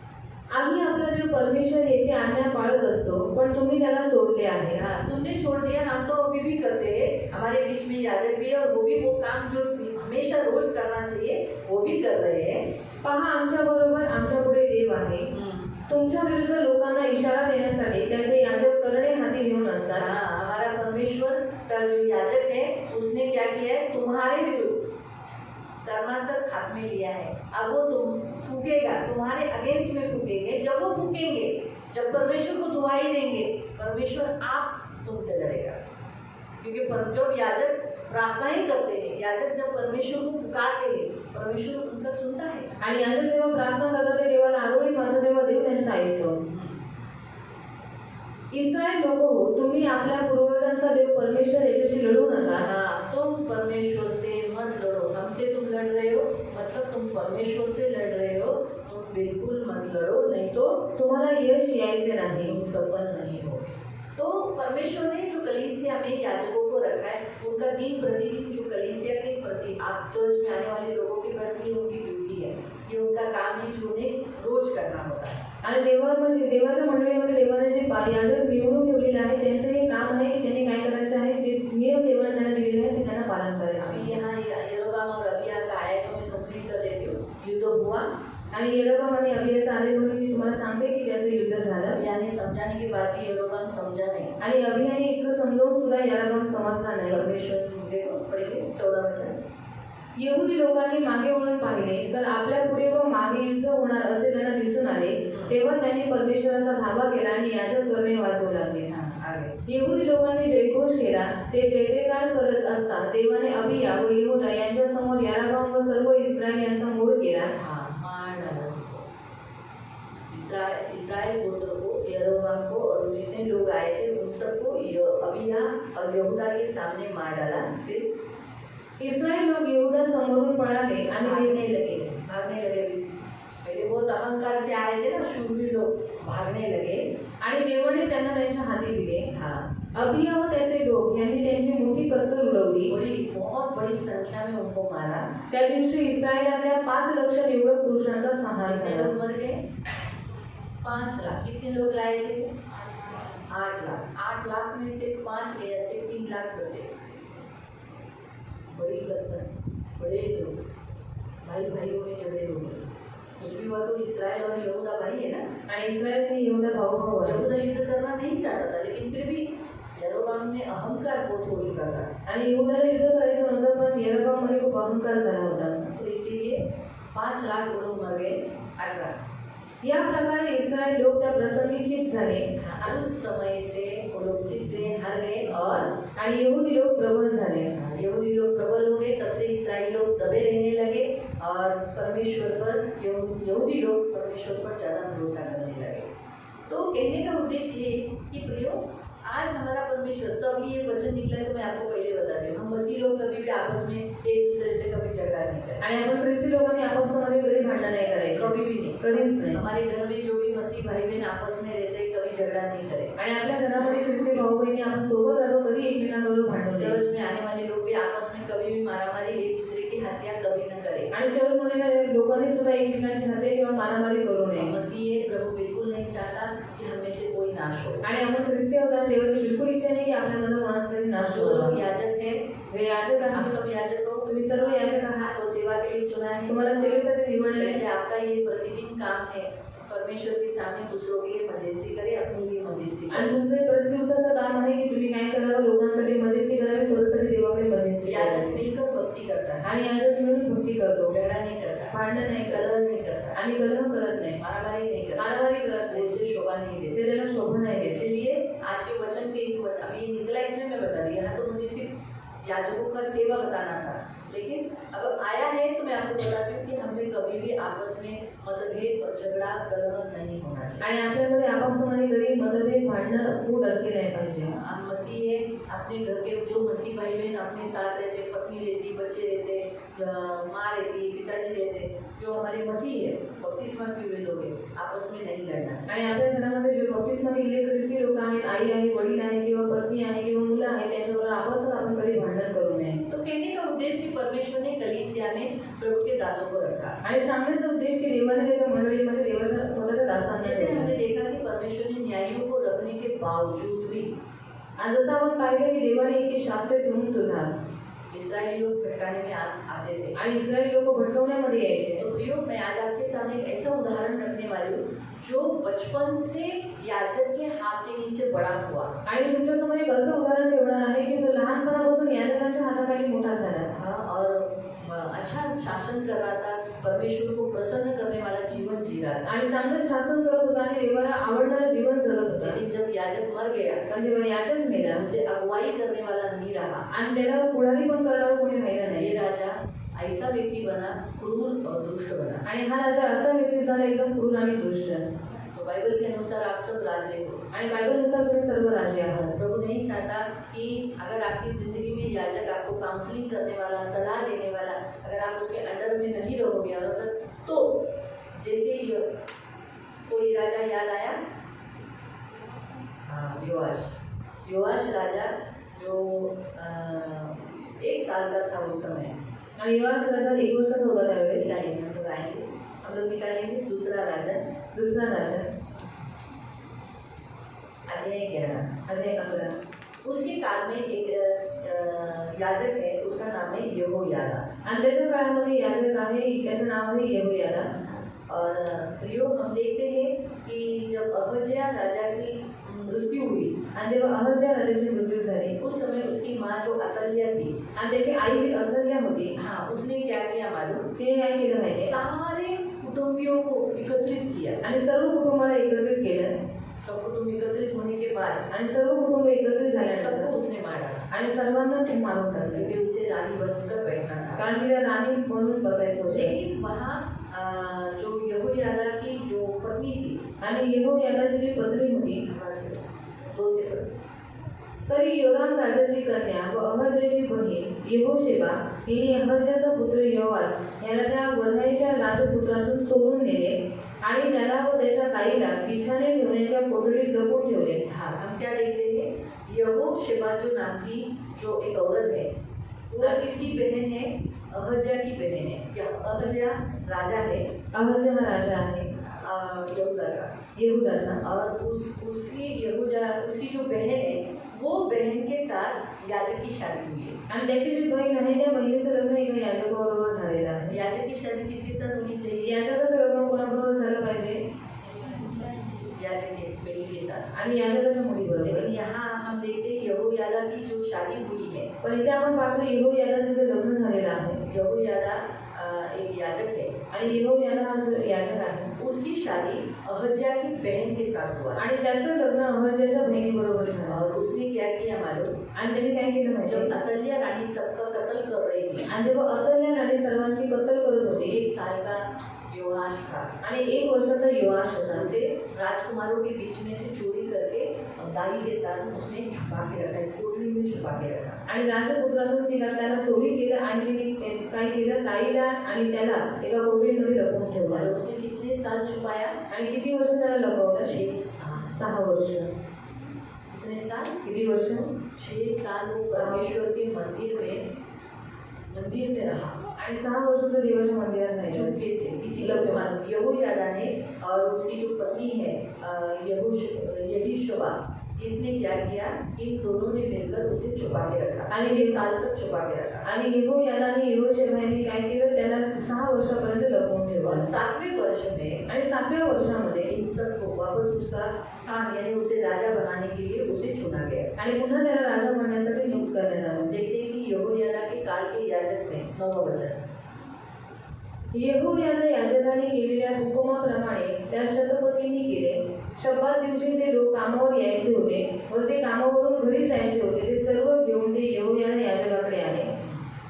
आम्ही आपला देव परमेश्वर याची आज्ञा पाळत असतो, पण तुम्ही त्याला सोडले आहे। हाँ, तुमने छोड़ दिया, हम तो अभी भी करते हैं, हमारे बीच में याजक भी है और वो भी वो काम जो हमेशा रोज करना चाहिए वो भी कर रहे हैं। पहा, आमच्या बरोबर आमच्या पुढे देव आहे। तुमच्या विरुद्ध लोकांना इशारा देण्यासाठी त्याचे याजक करणे हाती घेऊन असतात। हाँ, हमारा परमेश्वर का जो याजक है उसने क्या किया है, तुम्हारे विरुद्ध कर्मांतर हाथ में लिया है। अब वो तुम फूकेगा, तुम्हारे अगेंस्ट में फूकेंगे। जब वो फूकेंगे, जब परमेश्वर को दुहाई देंगे, परमेश्वर आप तुमसे लड़ेगा। क्योंकि जब याजक प्रार्थना ही करते हैं, याजक जब परमेश्वर को पुकारते हैं, परमेश्वर उनका सुनता है। आणि याजक जेव्हा प्रार्थना करतात ते देवाला आरोळी मारतात तेव्हा देव त्यांचं ऐकतो। इस्रायल लोक हो, तुम्ही आपल्या पूर्वजांचा देव परमेश्वर याच्याशी लढू नका। हाँ, तुम परमेश्वर से मत लड़ो। हमसे तुम लड़ रहे हो मतलब तुम परमेश्वर से लड़ रहे हो, तुम बिल्कुल मत लड़ो, नहीं तो तुम्हाला यश यायचे नाही। तुम सफल नहीं हो। तो परमेश्वर ने जो कलीसिया में याजकों को रखा है, उनका दिन प्रतिदिन जो कलीसिया के प्रति, आप चर्च में आने वाले लोगों के प्रति उनकी ड्यूटी है, ये उनका काम है जो उन्हें रोज करना होता है। आणि देवाच्या मंडळीमध्ये देवाने जे याजक निवडून ठेवलेले आहे, त्यांचं हे काम आहे की त्यांनी काय करायचं आहे, जे नियम देवाने त्यांना दिलेले आहेत ते त्यांना पालन करायचं आहे। अभी यहाँ यरोबाम और अबिया का आया तो मैं कंप्लीट कर देती हूँ। युद्ध हुआ आणि यरोबाम आणि अबियाचा आले म्हणून मी तुम्हाला सांगते की त्याचं युद्ध झालं। अबियाने समझाने के बाद भी यरोबाम समझा नहीं। आणि अबियाने इतकं समजावून सुद्धा यरोबाम समजला नाही। परमेश्वर देखो पढ़ेंगे 14 वचन। यहुदी लोकांनी मागे वळून पाहिले तर आपल्या पुढे व मागे युद्ध होणार असे त्यांना दिसून आले, तेव्हा त्यांनी परमेश्वराचा धावा केला आणि याजक करणे वाजवू लागले। यहुदी लोकांनी जयघोष केला, ते जय जयकार करत असता देवाने अबिया व यहूदा यांच्या समोर यारोबाम व सर्व इस्रायल यांचा मूळ केला। इस्राएल गोत्र को, यरोबाम को और जितने लोग आए थे उन सबको अबिया और यहूदा के सामने मार डाला। फिर इस्रायल लोग यहूदा समोरून पळाले आणि भागने लगे। पहले बहुत अहंकार से आए थे ना, शूरवीर लोग भागने लगे आणि देवाने त्यांना त्यांच्या हाती दिले। हाँ, अबिया व त्याचे लोक यांनी त्यांची मोठी कत्तल उडवली। बहुत बड़ी संख्या में उनको मारा। त्या दिवशी इस्रायलातल्या 5 लाख निवडक पुरुषांचा संहार कितने झाला। लोग मर गए? 5 लाख। कितने लोग लाए थे? 8 लाख। 8 लाख में से 5 गए, ऐसे 3 लाख बचे। बड़ी घटना, बड़े लोग भाई भाइयों में झगड़े हो गए। कुछ भी हुआ तो इसराइल और यहूदा भाई है ना, आणि इस्रायल आणि यहूदा भाऊ आहे. यहूदा युद्ध करना नहीं चाहता था, लेकिन फिर भी यरोबाम में अहंकार बहुत हो चुका था, आणि यहूदाला युद्ध करायचं नव्हतं, पण यरोबाममध्ये खूप अहंकार झाला होता. तो इसीलिए 5 लाख लोग मर गए 18. या प्रकारे इस्रायल लोक त्या प्रसंगी चित झाले उस समय से वो लोग जीतते हार गए और आणि यहूदी लोक प्रबल झाले. यहूदी लोग प्रबल हो गए. तब से इस्राएली लोग दबे रहने लगे और परमेश्वर पर यहूदी लोग परमेश्वर पर ज़्यादा भरोसा करने लगे. तो कहने का उद्देश्य ये कि प्रियो, आज हमारा परमेश्वर, तो अभी ये वचन निकला है तो मैं आपको पहले बता रही हूँ, हम मसीह लोग कभी भी आपस में एक दूसरे से कभी झगड़ा नहीं करते, आणि आपण ख्रिस्ती लोकांनी आपापसामध्ये कधी भांडण नाही करायचं, कभी भी नहीं, कधीच नाही. हमारे घर में जो भी मसीह भाई बहन आपस में रहते हैं कभी झगड़ा नहीं करे. आणि आपल्या घरामध्ये ख्रिस्ती भाऊ बहिणी आपण सोबत राहतो, कधी एकमेकांबरोबर भांडण नाही. चर्च में आने वाले लोग भी आपस में कभी भी मारामारी, एक दूसरे की हत्या कभी न करे. आणि चर्चमध्ये लोकांनी सुद्धा एकमेकांची हत्या किंवा मारामारी करू नये. मसीह प्रभु बिल्कुल नहीं चाहता कि हमें से कोई नाश हो. आणि आपण ख्रिस्ती आहोत आणि देवाची बिलकुल इच्छा नाही की आपल्यामध्ये कोणाचा तरी नाश जो हो. लोग याजक है, जे याजक आप आहात, सब याजक हो, तुम्ही सर्व याजक आहात, आपको सेवा के लिए चुना है. तुम्हाला सेवेसाठी निवडले. इसलिए आपका ये प्रतिदिन काम है परमेश्वर के सामने दूसरों के लिए मध्यस्थी करे, अपने लिए मध्यस्थी आणि करे. तुमचं प्रति दिवसाचं काम आहे की तुम्ही काय करावं, लोकांसाठी मध्यस्थी करावी, स्वतःसाठी देवाकडे मध्यस्थी याजक करावी. मिलकर भक्ति करता है, आणि याजक मिळून भक्ती करतो, झगड़ा नहीं करता, भांडण नाही करत कलह नहीं करता, आणि कलह करत नाही, मारामारी नहीं करता, मारामारी करत नाही, उसे शोभा नहीं ते देते. त्याला शोभा नाही देत. इसलिए आज के वचन के इस वचन, अभी ये निकला इसलिए मैं बता रही हूँ. यहाँ तो मुझे सिर्फ याजकों का सेवा बताना था, लेकिन अब आया है तो मैं आपको बताती हूँ कि हमें कभी भी आपस में मतभेद और झगड़ा कलह नहीं होना चाहिए. आणि आपल्यामध्ये आपापसामध्ये कधी मतभेद भांडणं फूट असली नाही पाहिजे. हम मसीह है, अपने घर के जो मसीह भाई बहन अपने साथ रहते, पत्नी रहती, बच्चे रहते, माँ रहती, पिताजी रहते, जो हमारे मसीह है, बपतिस्मा किए हुए लोग हैं, आपस में नहीं लड़ना चाहिए. आणि आपल्या घरामध्ये जे बपतिस्मा केलेले ख्रिस्ती लोक आहेत, आई आहे, वडील आहे किंवा पत्नी आहे किंवा मुलं आहे, त्याच्याबरोबर आपस आपण कधी भांडण करू नये. तो कहने का उद्देश्य कि परमेश्वर ने कलीसिया में प्रभु के दासों को रखा. आणि सांगण्याचा उद्देश की देवाने त्याच्या मंडळीमध्ये देवाच्या स्वतःच्या दासांना जैसे ठेवलं. हमने देखा कि परमेश्वर ने न्यायियों को रखने के बावजूद भी आणि जसं आपण पाहिलं की देवाने एक शास्त्र ठेवून सुद्धा इसराइली लोग भटकाने में आते थे. आणि इस्रायली लोक भटकवण्यामध्ये यायचे. तो प्रियो, मैं आज आपके सामने एक ऐसा उदाहरण रखने वाली हूँ जो बचपन से याजक के हाथ के नीचे बड़ा हुआ. आणि तुमच्यासमोर एक असं उदाहरण ठेवणार आहे की जो लहानपणापासून याजकांच्या हाताखाली मोठा झाला. हाँ, और अच्छा शासन कर रहा था, परमेश्वर को प्रसन्न करने वाला जीवन जी रहा था. आणि चांगलं शासन करत होता आणि देवाला आवडणारं जीवन जगत होता. लेकिन जब याजक मर गया, पण जेव्हा याजक मेला उसे अगुवाई करने वाला नहीं रहा. आणि त्याला पुढारी पण करणारं कोणी राहिलं नाही. ये राजा ऐसा व्यक्ति बना, क्रूर और दुष्ट बना. आणि हा राजा असा व्यक्ती झाला एकदम क्रूर आणि दुष्ट. तो बाइबल के अनुसार आप सब राजे हो. आणि बायबलनुसार तुम्ही सर्व राजे आहात. प्रभु नहीं चाहता कि अगर आपकी जिंदगी में याजक आपको काउंसलिंग करने वाला, सलाह देने वाला, अगर आप उसके अंडर में नहीं रहोगे, और अगर तो जैसे ही कोई राजा याद आया, हाँ, योआश राजा जो 1 साल का था उस समय. आणि योआश राजा 1 वर्षाचा होता त्यावेळेस. निकालेंगे, हम लोग आएंगे, हम लोग निकालेंगे दूसरा राजा अध्याय 11. उसके काल में एक याजक है, उसका नाम है यहोयादा. आणि त्याच्या काळामध्ये याजक आहे, त्याचं नाव आहे यहोयादा. और प्रियो, हम देखते हैं कि जब अहज्या राजा की मृत्यु हुई, आणि जेव्हा अहज्या राजाची मृत्यू झाली, उस समय उसकी माँ जो अतल्या थी, आणि त्याची आई जी अतल्या होती, हाँ, उसने क्या किया मालूम? तिने काय केलं माहिती? सारे कुटुंबियों को एकत्रित किया. आणि सर्व कुटुंबाला एकत्रित केलं. सब कुटुंब एकत्रित होने के बाद आणि सर्व कुटुंब एकत्रित झाल्यानंतर सबको उसने मारा, आणि सर्वांना ते मारून टाकले. क्योंकि उसे रानी बनकर बैठना था. कारण तिला राणी बनून बसायचं होतं. लेकिन वहाँ जो यहोयादा की जो पत्नी थी, आणि यहोयादाची जी पत्नी होती, 2 से पढ़ो. तरी योराम राजाची कन्या व अहज्याची बहीण यहोशेबा हिने अहज्याचा पुत्र योआश याला त्या वधाईच्या राजपुत्रातून चोरून नेले आणि त्याला व त्याच्या ताईला बिछाने ठेवण्याच्या कोठडीत लपवून ठेवले. हाँ, हम क्या देखते हैं? यहोशेबा जो नाम की जो एक औरत है, वो किसकी बहन है? अहज्या की बहन है. यह अहज्या राजा है, अहज्या हा राजा आहे यहूदा का. यहूदाचा. और उसकी जो बहन है, वो बहन के साथ याजक की शादी हुई है. आणि त्याची जी बहीण आहे त्या बहिणीचं लग्न एका याजकाबरोबर झालेलं आहे. याजक की शादी किसके साथ होनी चाहिए? याजकाचं लग्न आणि याजकाच्या मुलीबरोबर. लेकिन यहाँ हम देखते हैं यहोयादा की जो शादी हुई है, पण इथे आपण पाहतो यहोयादाचं जे लग्न झालेलं आहे यहोयादा एक याजक है, आणि यहोयादा हा जो याजक आहे उसकी शादी अहज्या की बहन के साथ हुआ आणि त्याचं लग्न अहज्याच्या बहिणीबरोबर झालं. और उसने क्या किया मालूम, आणि त्यांनी काय केलं माहिती जब आहे? अतल्या रानी सबका कत्ल कर रही थी, आणि जेव्हा अतल्या राणी सर्वांची कत्तल करत होती 1 साल का योआश था, आणि 1 वर्षाचा योआश होता, उसे राजकुमारों के बीच में से चोरी करके दाई के साथ उसने छुपा के रखा, एक कोठरी में छुपा के रखा. आणि राजपुत्रातून त्याला चोरी केलं आणि तिने काय केलं, ताईला आणि त्याला एका कोठडीमध्ये लपवून और ठेवलं. उसने कितने साल छुपाया, आणि किती वर्ष त्याला लपवलं? 6 साल. 6 वर्ष. कितने साल, किती वर्ष? 6 साल वो परमेश्वर के मंदिर में रहा, आणि 6 वर्ष तो देवाच्या मंदिरात राहिला. चुपके से, किसी को भी मालूम. यहोयादा ने और उसकी जो पत्नी है यहोशुआ, इसने क्या किया, इन दोनों ने मिलकर उसे छुपा के रखा, आणि 6 साल तक छुपा के रखा. आणि यहोयादा आणि यहोशेबाने काय केलं, त्याला 6 वर्षापर्यंत लपवून और ठेवलं. 7वें वर्ष में आणि 7व्या वर्षामध्ये इन सबको वापस उसका स्थान यानी उसे राजा बनाने के लिए उसे चुना गया. आणि पुन्हा त्याला राजा बनण्यासाठी नियुक्त करण्यात आलं. देखते हैं कि यहोयादा के काल के याजक में 9वां वचन, यहोयादा याजकाने केलेल्या हुकुमाप्रमाणे त्या शतपथींनी केले. शब्बात दिवशी जे लोक कामावर यायचे होते व ते कामावरून घरी जायचे होते ते सर्व घेऊन ते यहोयादा याजकाकडे आले.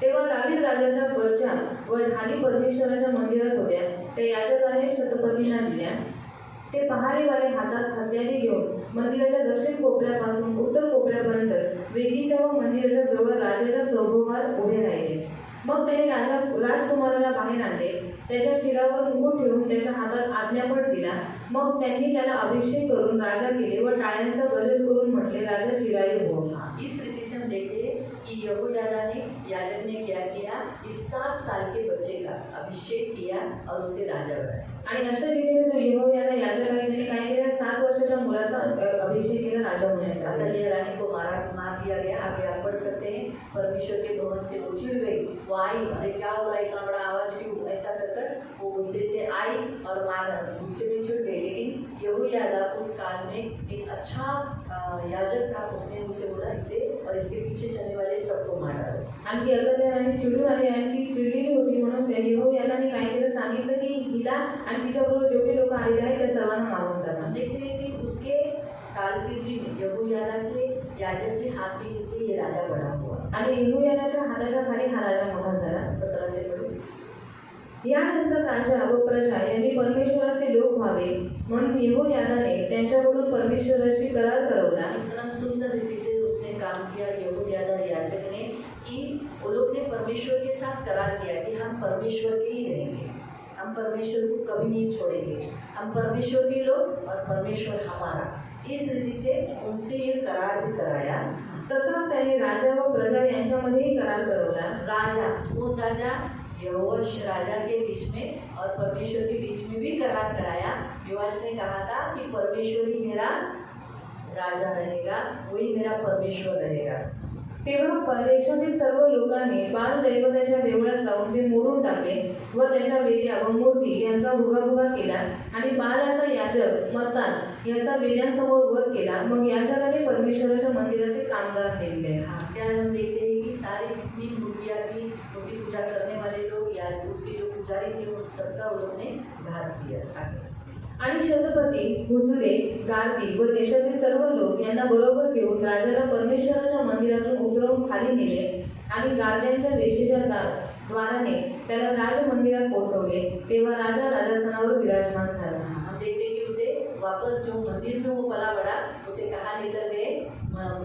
तेव्हा दावीद राजाच्या वरच्या व ढाली परमेश्वराच्या मंदिरात होत्या त्या याजकाने शतपथींना दिल्या. ते पहारेवाले हातात हत्यारे घेऊन मंदिराच्या दक्षिण कोपऱ्यापासून उत्तर कोपऱ्यापर्यंत वेदीच्या व मंदिराच्या जवळ राजाच्या सभोवार उभे राहिले. मग त्याने राजकुमाराला बाहेर आणले, त्याच्या शिरावर मुकुट ठेवून त्याच्या हातात आज्ञापत्र दिला. मग त्यांनी त्याला अभिषेक करून राजा केले व टाळ्यांचा गजर करून म्हटले, राजा चिरायू हो. इस रीति से हम देखते हैं कि यहोयादा ने, याजक ने क्या किया, इस 7 साल के बच्चे का अभिषेक किया और उसे राजा बनाया. आणि अशा रीतीने जो यहोयादा याजक आहे त्याने काय केलं, 7 वर्षाच्या मुलाचा अभिषेक केला राजा होण्याचा. अतल्या रानी को मार दिया गया. आगे आप पढ़ सकते हैं, परमेश्वर के भवन से वो चिढ़ गई, वो आई, अरे क्या हुआ, इतना बड़ा आवाज क्यों, ऐसा कर वो गुस्से से आई और गुस्से में चिढ़ गई. लेकिन यहोयादा उस काल में एक अच्छा याजक था, उसने उसे बोला इसे और इसके पीछे चलने वाले सबको मार डालो. आणखी अतल्या राणी चिडून आली आणि ती चिडलेली होती म्हणून यहोयादाने काय केलं, सांगितलं की हिला आणि तिच्याबरोबर जेवढे लोक आलेले आहेत त्या सर्वांना मारून टाका. देखते हैं कि उसके कारकिर्दी में यहोयादा के याजक के हाथ के नीचे ये राजा बड़ा हुआ. आणि यहोयादाच्या हाताच्या खाली हा राजा मोठा झाला. 17 से पढ़ो. यानंतर राजा व प्रजा यांनी परमेश्वराचे लोक व्हावे म्हणून यहोयादाने त्यांच्याकडून परमेश्वराशी करार करवला. इतना सुंदर रीति से उसने काम किया यहोयादा याजक ने कि वो लोग ने परमेश्वर के साथ करार किया कि हम परमेश्वर के ही रहेंगे, हम परमेश्वर को कभी नहीं छोड़ेंगे, हम परमेश्वर के लोग और परमेश्वर हमारा. इस रीति से उनसे ये करार भी कराया. तसंच त्याने राजा व प्रजा यांच्यामध्येही करार करवला. राजा, कौन राजा, यहोश राजा के बीच में और परमेश्वर के बीच में भी करार कराया. योआश ने कहा था कि परमेश्वर ही मेरा राजा रहेगा, वही मेरा परमेश्वर रहेगा. तेव्हा देशातील सर्व लोकांनी बाल दैवताच्या देवळात जाऊन ते मोडून टाकले व त्याच्या वेद्या व मूर्ती यांचा भुगाभुगा केला आणि बालाचा याजक मत्तान याचा वेद्यांसमोर वध केला. मग याजकाने परमेश्वराच्या मंदिराचे कामगार नेमले. क्या हम देखते हैं कि सारी जितनी मूर्तियाँ थी, मूर्ति पूजा करने वाले लोग या उसके जो पुजारी थे उन सबका उन्होंने घात किया. आगे आणि शतपती, हुजुरे, गादी व देशातील सर्व लोक यांना बरोबर घेऊन राजाला परमेश्वराच्या मंदिरातून उतरवून खाली नेले आणि गाद्यांच्या वेशीच्या द्वाराने त्याला राजमंदिरात पोहोचवले. तेव्हा राजा राजासनावर विराजमान झाला. हम देखते हैं कि उसे वापस जो मंदिर में वो पला बड़ा, उसे कहाँ लेकर गए,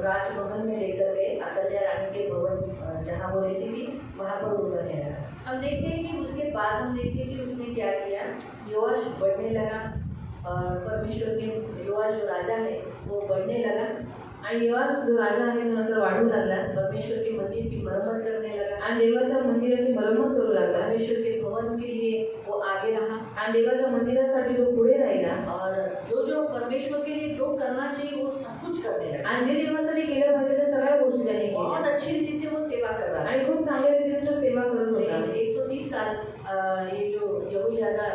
राजमहल में लेकर गए. अतल्या रानी के भवन जहाँ वो रहती थी वहाँ पर उन्होंने रखा. हम देखते हैं कि उसके बाद हम देखते हैं कि उसने क्या किया, योआश बढ़ने लगा. परमेश्वर के योआश जो राजा है वो बढ़ने लगा आणि योआश जो राजा आहे तो नंतर वाढू लागला. परमेश्वर के मंदिर की मरम्मत करने लगा आणि देवाच्या मंदिराची मरम्मत करू लागला. परमेश्वर के भवन के लिए वो आगे रहा आणि देवाच्या मंदिरासाठी तो पुढे राहिला. और जो परमेश्वर के लिए जो करना चाहिए वो सब कुछ करने लगा. आणि जे देवासाठी केलं पाहिजे त्या सगळ्या गोष्टी त्याने केल्या. बहुत अच्छी रीति से वो सेवा कर रहा आणि खूप चांगल्या रीतीने तो सेवा करत होता. 130 साल ये जो यहोयादा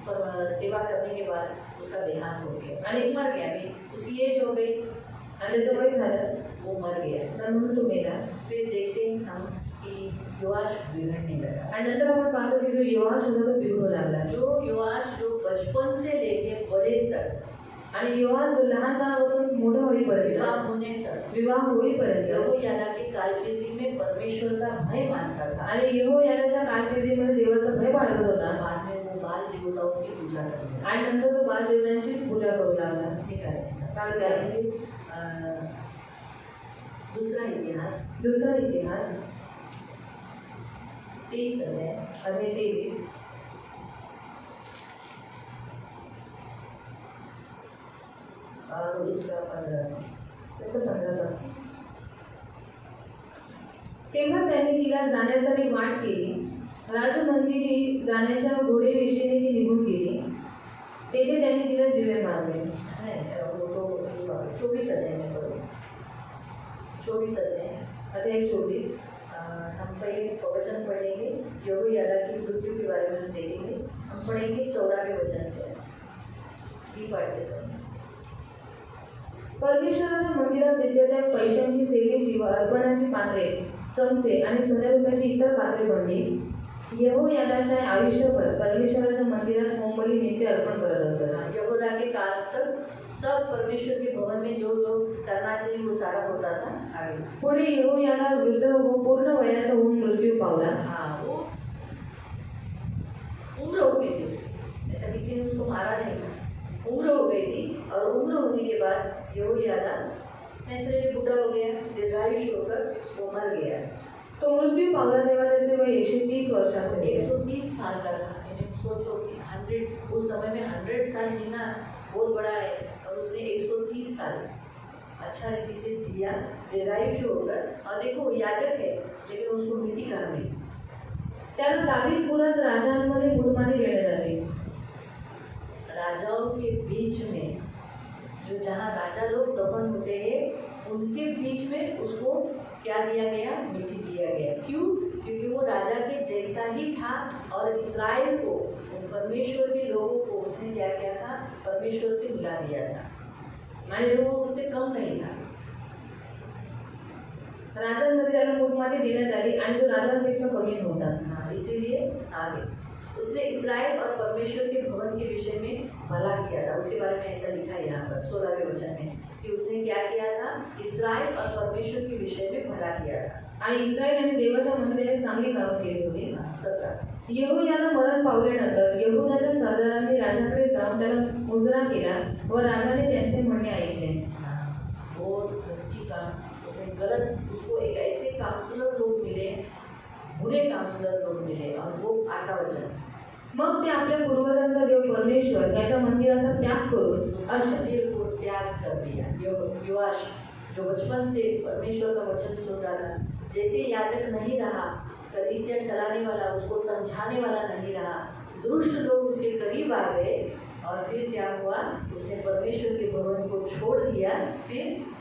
सेवा करने के बाद उसका देहांत हो गया आणि मर गया अभी उसकी एज हो गई आणि त्याचं वय झालं वो मर गया तर म्हणून तो मेला. फिर देखते हैं हम कि योआश बिगड़ने लगा आणि नंतर आपण पाहतो की जो योआश होता तो बिघडू लागला. जो योआश जो बचपन से लेके बड़े तक आणि योआश जो लहानपणापासून मोठा विवाह होईपर्यंत होने तक विवाह होईपर्यंत यहोयादा के कारकिर्दी में परमेश्वर का भय मानता था आणि यहोयादाच्या कारकिर्दीमध्ये देवाचा भय बाळगत होता. बाद में वो बाल देवताओं की पूजा करने लगा. आणि नंतर तो बाल देवतांची पूजा करू लागला. हे करायचं. कारण त्यामध्ये, दूसरा इतिहास दुसरा इतिहास 23 अध्याय 23 और उसका 15 त्याचं 15. तेव्हा त्यांनी तिला जाण्यासाठी वाट केली. राजमंदिरी जाण्याच्या घोडेविषयीने ती निघून गेली. तेथे त्यांनी तिला जीवे मारले. वो तो 24 अध्याय में पढ़ो 24 अध्याय अध्याय 24. हम पहले वचन पढ़ेंगे यहोयादा की मृत्यु के बारे में हम देखेंगे. हम पढ़ेंगे 14वें वचन से ही पाठ से पढ़ेंगे. परमेश्वराच्या मंदिरात विद्येत्या पैशांची सेवेची व अर्पणाची पात्रे चमचे आणि सोन्या रुपयाची इतर पात्रे बनली. यहोयादाच्या आयुष्यभर परमेश्वराच्या मंदिरात होमबली नित्य अर्पण करत असत. यहूदा के काल तक सब परमेश्वर के भवन में जो जो करना चाहिए वो सारा होता था. आगे पुढे यहोयादा वृद्ध व पूर्ण वयाचा होऊन मृत्यू पावला. हाँ वो उम्र हो गई थी उसकी. ऐसा किसी ने उसको मारा नहीं था. उम्र हो गई थी और उम्र होने के बाद यहोयादा नेचुरली बूढ़ा हो गया. दीर्घायुष होकर वो मर गया. तो मृत्यू पावला तेव्हा त्याचे वय 130 वर्षाचे होते. 130 साल का था. यानी सोचो कि 100 उस समय में 100 साल जीना बहुत बड़ा है और उसने 130 साल अच्छा रीति से जिया दीर्घायुष होकर. और देखो याजक है लेकिन उसको मृत्यु कहाँ मिली. त्याला दावीदपुरात राजांमध्ये मुठमारी देण्यात आली. राजाओं के बीच में जो जहाँ राजा लोग दफन होते हैं उनके बीच में उसको क्या दिया गया, मिट्टी दिया गया. क्यों? क्योंकि वो राजा के जैसा ही था और इस्राएल को परमेश्वर के लोगों को उसने क्या किया था, परमेश्वर से मिला दिया था. माने वो उससे कम नहीं था. राजांमध्ये त्याला मुठमारी देण्यात आली आणि तो राजांपेक्षा कमी नव्हता. हाँ, इसीलिए आगे उसने इस्राएल और परमेश्वर के भवन के विषय में भला किया था. उसके बारे में ऐसा लिखा है यहाँ पर 16वें वचन में कि उसने क्या किया था, इस्राएल और परमेश्वर के विषय में भला किया था. आणि इस्रायल आणि देवाच्या मंदिराने चांगली कामं केली होती. 17 यहोयादा मरण पावल्यानंतर यहूदाच्या सरदारांनी राजाकडे जाऊन त्याला मुजरा केला व राजाने त्यांचे म्हणणे ऐकले. वो धरती का उसने गलत उसको एक ऐसे काउंसलर लोग मिले, बुरे काउंसलर लोग मिले. और वो 8वां वचन मग ते आपल्या पूर्वजांचा देव परमेश्वर याच्या मंदिराचा त्याग करून उस मंदिर को त्याग कर दिया. योआश जो बचपन से परमेश्वर का वचन सुन रहा था, जैसे याजक नहीं रहा, कलीसिया चलाने वाला उसको समझाने वाला नहीं रहा, दुष्ट लोग उसके करीब आ गए और फिर क्या हुआ, उसने परमेश्वर के भवन को छोड़ दिया. फिर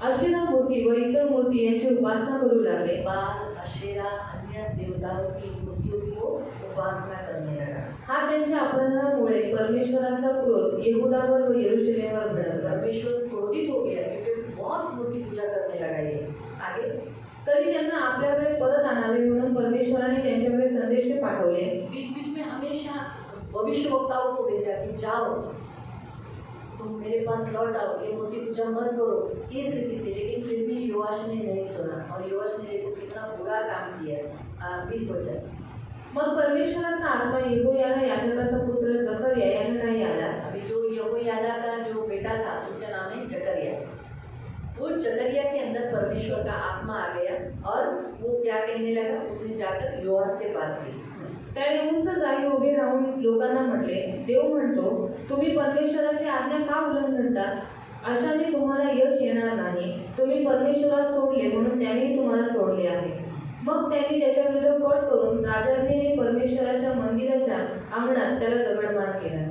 अशेरा मूर्ती व इतर मूर्ती यांची उपासना करू लागले. बाल अशेरा अन्य देवताओं की मूर्तियों को उपासना करने लगा. हा त्यांच्या अपराधामुळे परमेश्वराचा क्रोध यहूदावर व यरूशलेमवर भडकला. परमेश्वर क्रोधित हो गया क्योंकि बहुत मूर्ति पूजा करने लगा ये. आगे तरी त्यांना आपल्याकडे परत आणावे म्हणून परमेश्वराने त्यांच्याकडे संदेश पाठवले. बीच बीच में हमेशा भविष्यवक्ताओं को भेजा कि जाओ तुम मेरे पास लौट आओ, ये मूर्ति पूजा मत करो इस रीति से. लेकिन फिर भी योआश ने नहीं सुना और योआश ने देखो कितना बुरा काम किया. 20 वचन मग परमेश्वराचा आत्मा यहोयादा याजकाचा पुत्र जकर्या याच्याकडे आला. अभी जो यहोयादा का जो बेटा था उसका नाम है जकरिया. वो जकरिया के अंदर परमेश्वर का आत्मा आ गया और वो क्या कहने लगा, उसने जाकर योआश से बात की. त्याने उंच जागी उभे राहून लोकांना म्हटले, देव म्हणतो तुम्ही परमेश्वराची आज्ञा का उल्लंघनता? अशाने तुम्हाला यश येणार नाही. तुम्ही परमेश्वराला सोडले म्हणून त्यानेही तुम्हाला सोडले आहे. मग त्यांनी त्याच्या विरुद्ध कट करून राजाने परमेश्वराच्या मंदिराच्या अंगणात त्याला दगडमार केला.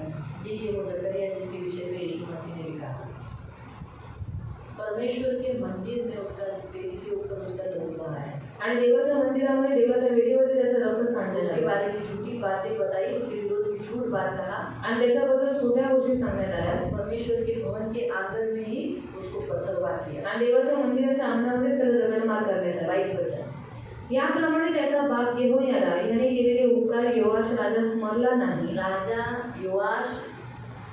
ये वो जकरिया जिसके विषय में यीशु मसीह ने भी कहा. परमेश्वर के मंदिर में उसका वेदी के ऊपर उसका लोग बहा है, आणि देवाच्या मंदिरामध्ये देवाच्या वेदीवरती त्याचं रक्त सांडलं उसके आहे बारे में झूठी बातें बताई, उसके विरोध में झूठ बात कहा, आणि त्याच्याबद्दल खोट्या गोष्टी सांगण्यात आल्या परमेश्वर के भवन के आंगन में ही उसको पत्थरवार किया। आणि देवाच्या मंदिराच्या अंगणामध्ये त्याला दगडमार करण्यात आला 22 वचन। याप्रमाणे त्याचा बाप यहोयादा याने केलेले उपकार योआश राजा स्मरला नाही। राजा योआश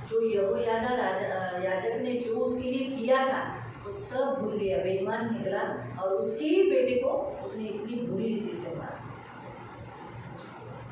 जो यहोयादा राजा याजक ने जो उसके लिए किया था वो सब भूल गया, बेईमान निकला और उसके ही बेटे को उसने इतनी बुरी रीति से मारा।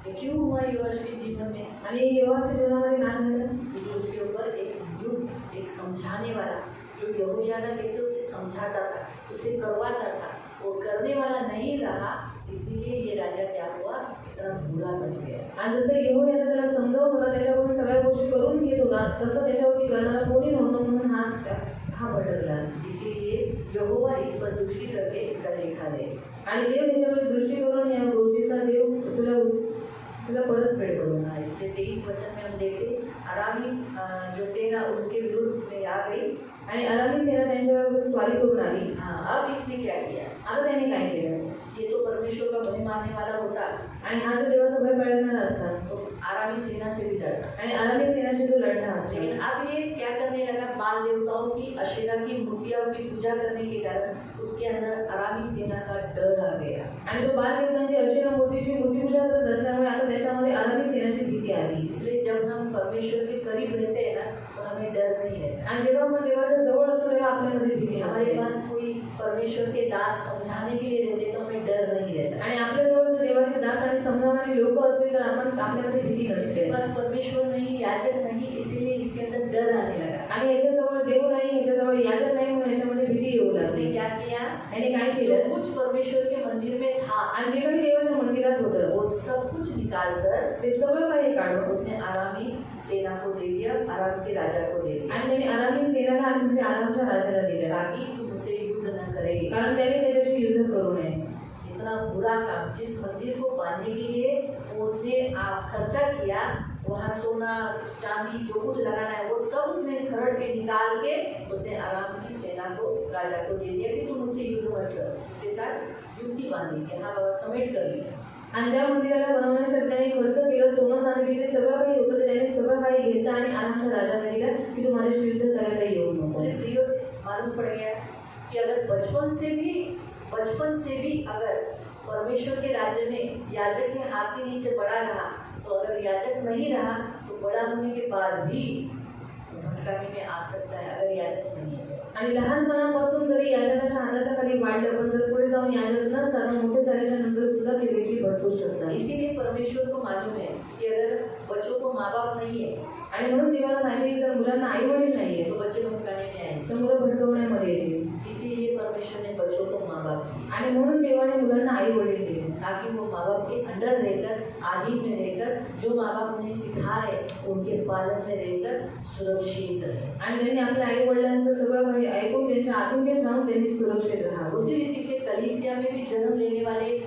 ये क्यों हुआ योआश के जीवन में? आणि योआशच्या जीवनामध्ये नाश झाला क्योंकि उसके ऊपर एक युद्ध, एक समझाने वाला, जो यहोयादा कैसे उसे समझाता था, उसे करवाता था, वो करने वाला नहीं रहा, इसीलिए ये राजा क्या हुआ, इतना बुरा बन गया। आणि जसं यहोयादा त्याला समजावून होता, त्याच्याकडून सगळ्या गोष्टी करून घेत होता, तसं त्याच्यावरती करणारा कोणी नव्हतं म्हणून हा भटकला। इसीलिए यहोवा इस पर दृष्टि करके इसका लेखा दे। आणि देव त्याच्यावर दृष्टी करून या गोष्टीचा देव तुला परतफेड करून। इसलिए 23 वचन में हम देखते अरामी जो सेना उनके विरुद्ध में आ गई, आणि अरामी सेना त्यांच्यावर स्वारी करून आली। अब इसने क्या किया? आता त्याने काय केलं? ये तो परमेश्वर का भय मानने वाला होता आणि हा जर देवाचा भय बाळगणारा असता तो आरामी सेना से भी डरता, आणि अरामी सेनाशी तो लढला असता। लेकिन अब ये क्या करने लगा, बाल देवताओं की, अशेरा की मूर्तियों की पूजा करने के कारण उसके अंदर अरामी सेना का डर आ गया। आणि तो बाल देवतांची अशेरा मूर्तीची मूर्तिपूजा करत असल्यामुळे आता त्याच्यामध्ये अरामी सेनाची भीती आली। इसलिए जब हम परमेश्वर के करीब रहते हैं ना तो हमें डर नहीं रहता। आणि जेव्हा आपण देवाच्या जवळ असतो तेव्हा आपल्यामध्ये भीती हमारे नसते। पास कोई परमेश्वर के दास समझाने के लिए रहते तो हमें डर नहीं रहता। आणि आपल्याजवळ जर देवाचे दास आणि समजावणारी लोक असतील तर आपण आपल्यामध्ये भीती इसके नसते। पास परमेश्वर नहीं, याजक नहीं, इसीलिए इसके अंदर डर आने लगा। आणि याच्याजवळ देव नाही, याच्याजवळ याजक नाही म्हणून याच्यामध्ये भीती येऊ इसने लागली। क्या किया, याने काय जो केलं? कुछ परमेश्वर के मंदिर में था आणि जे काही देवाच्या मंदिरात होतं वो सब कुछ निकाल कर ते सगळं काही काढून उसने आरामी सेना को दे दिया, आराम के राजा को दे दिया, आणि त्याने अरामी सेनाला आणि म्हणजे अरामच्या राजाला दिलं, ताकि तुम उसे युद्ध न करे। कारण त्याने त्याच्याशी युद्ध करू नये। इतना बुरा काम, जिस मंदिर को बांधने के लिए वो उसने खर्चा किया, वहाँ सोना चांदी जो कुछ लगाना है वो सब उसने खरड़ के निकाल के उसने आराम की सेना को, राजा को दे दिया कि तुम उससे युद्ध मत करो, उसके साथ युक्ति बांधी कि हाँ बाबा समेट कर लिया। आणि ज्या मंदिराला बनवण्यासाठी त्याने खर्च केलं, सोनं चांदी दिले, सगळं काही होतं ते त्याने सगळं काही घेतलं आणि आरामच्या राजाला दिलं की तू माझ्याशी युद्ध करायला येऊ नको। इसलिए प्रिय मालूम पड़ गया कि अगर बचपन से भी अगर परमेश्वर के राज्य में याजक के हाथ के नीचे बड़ा रहा, तो अगर याजक नहीं रहा तो बड़ा होने के बाद भी भटकाने में आ सकता है, अगर याजक नहीं है तो। आणि लहानपणापासून जरी याजकाच्या हाताच्या खाली वाढलं, पण जर पुढे जाऊन याजक नसता तर मोठे झाल्याच्या नंतर सुद्धा ते व्यक्ती भटकू शकतात। इसीलिए परमेश्वर को मालूम है कि अगर बच्चों को माँ बाप नहीं है आणि म्हणून देवाला माहिती आहे जर मुलांना आई वडील नाहीये तो बच्चे भटकाने में आएंगे, तर मुलं भटकवण्यामध्ये येतील। इसीलिए परमेश्वर ने बच्चों को माँ बाप दिए आणि म्हणून देवाने मुलांना आई वडील दिले, ताकि वो माँ बाप के अंडर रहकर, आधीन में रहकर, जो माँ बाप उन्हें सिखा रहे उनके पालन में रहकर सुरक्षित रहे। आणि त्यांनी आपल्या आई वडिलांचं सगळं काही ऐकून त्यांच्या आधीनतेत राहून त्यांनी सुरक्षित राहावं। उसी रीति से कलीसिया में भी जन्म लेने वाले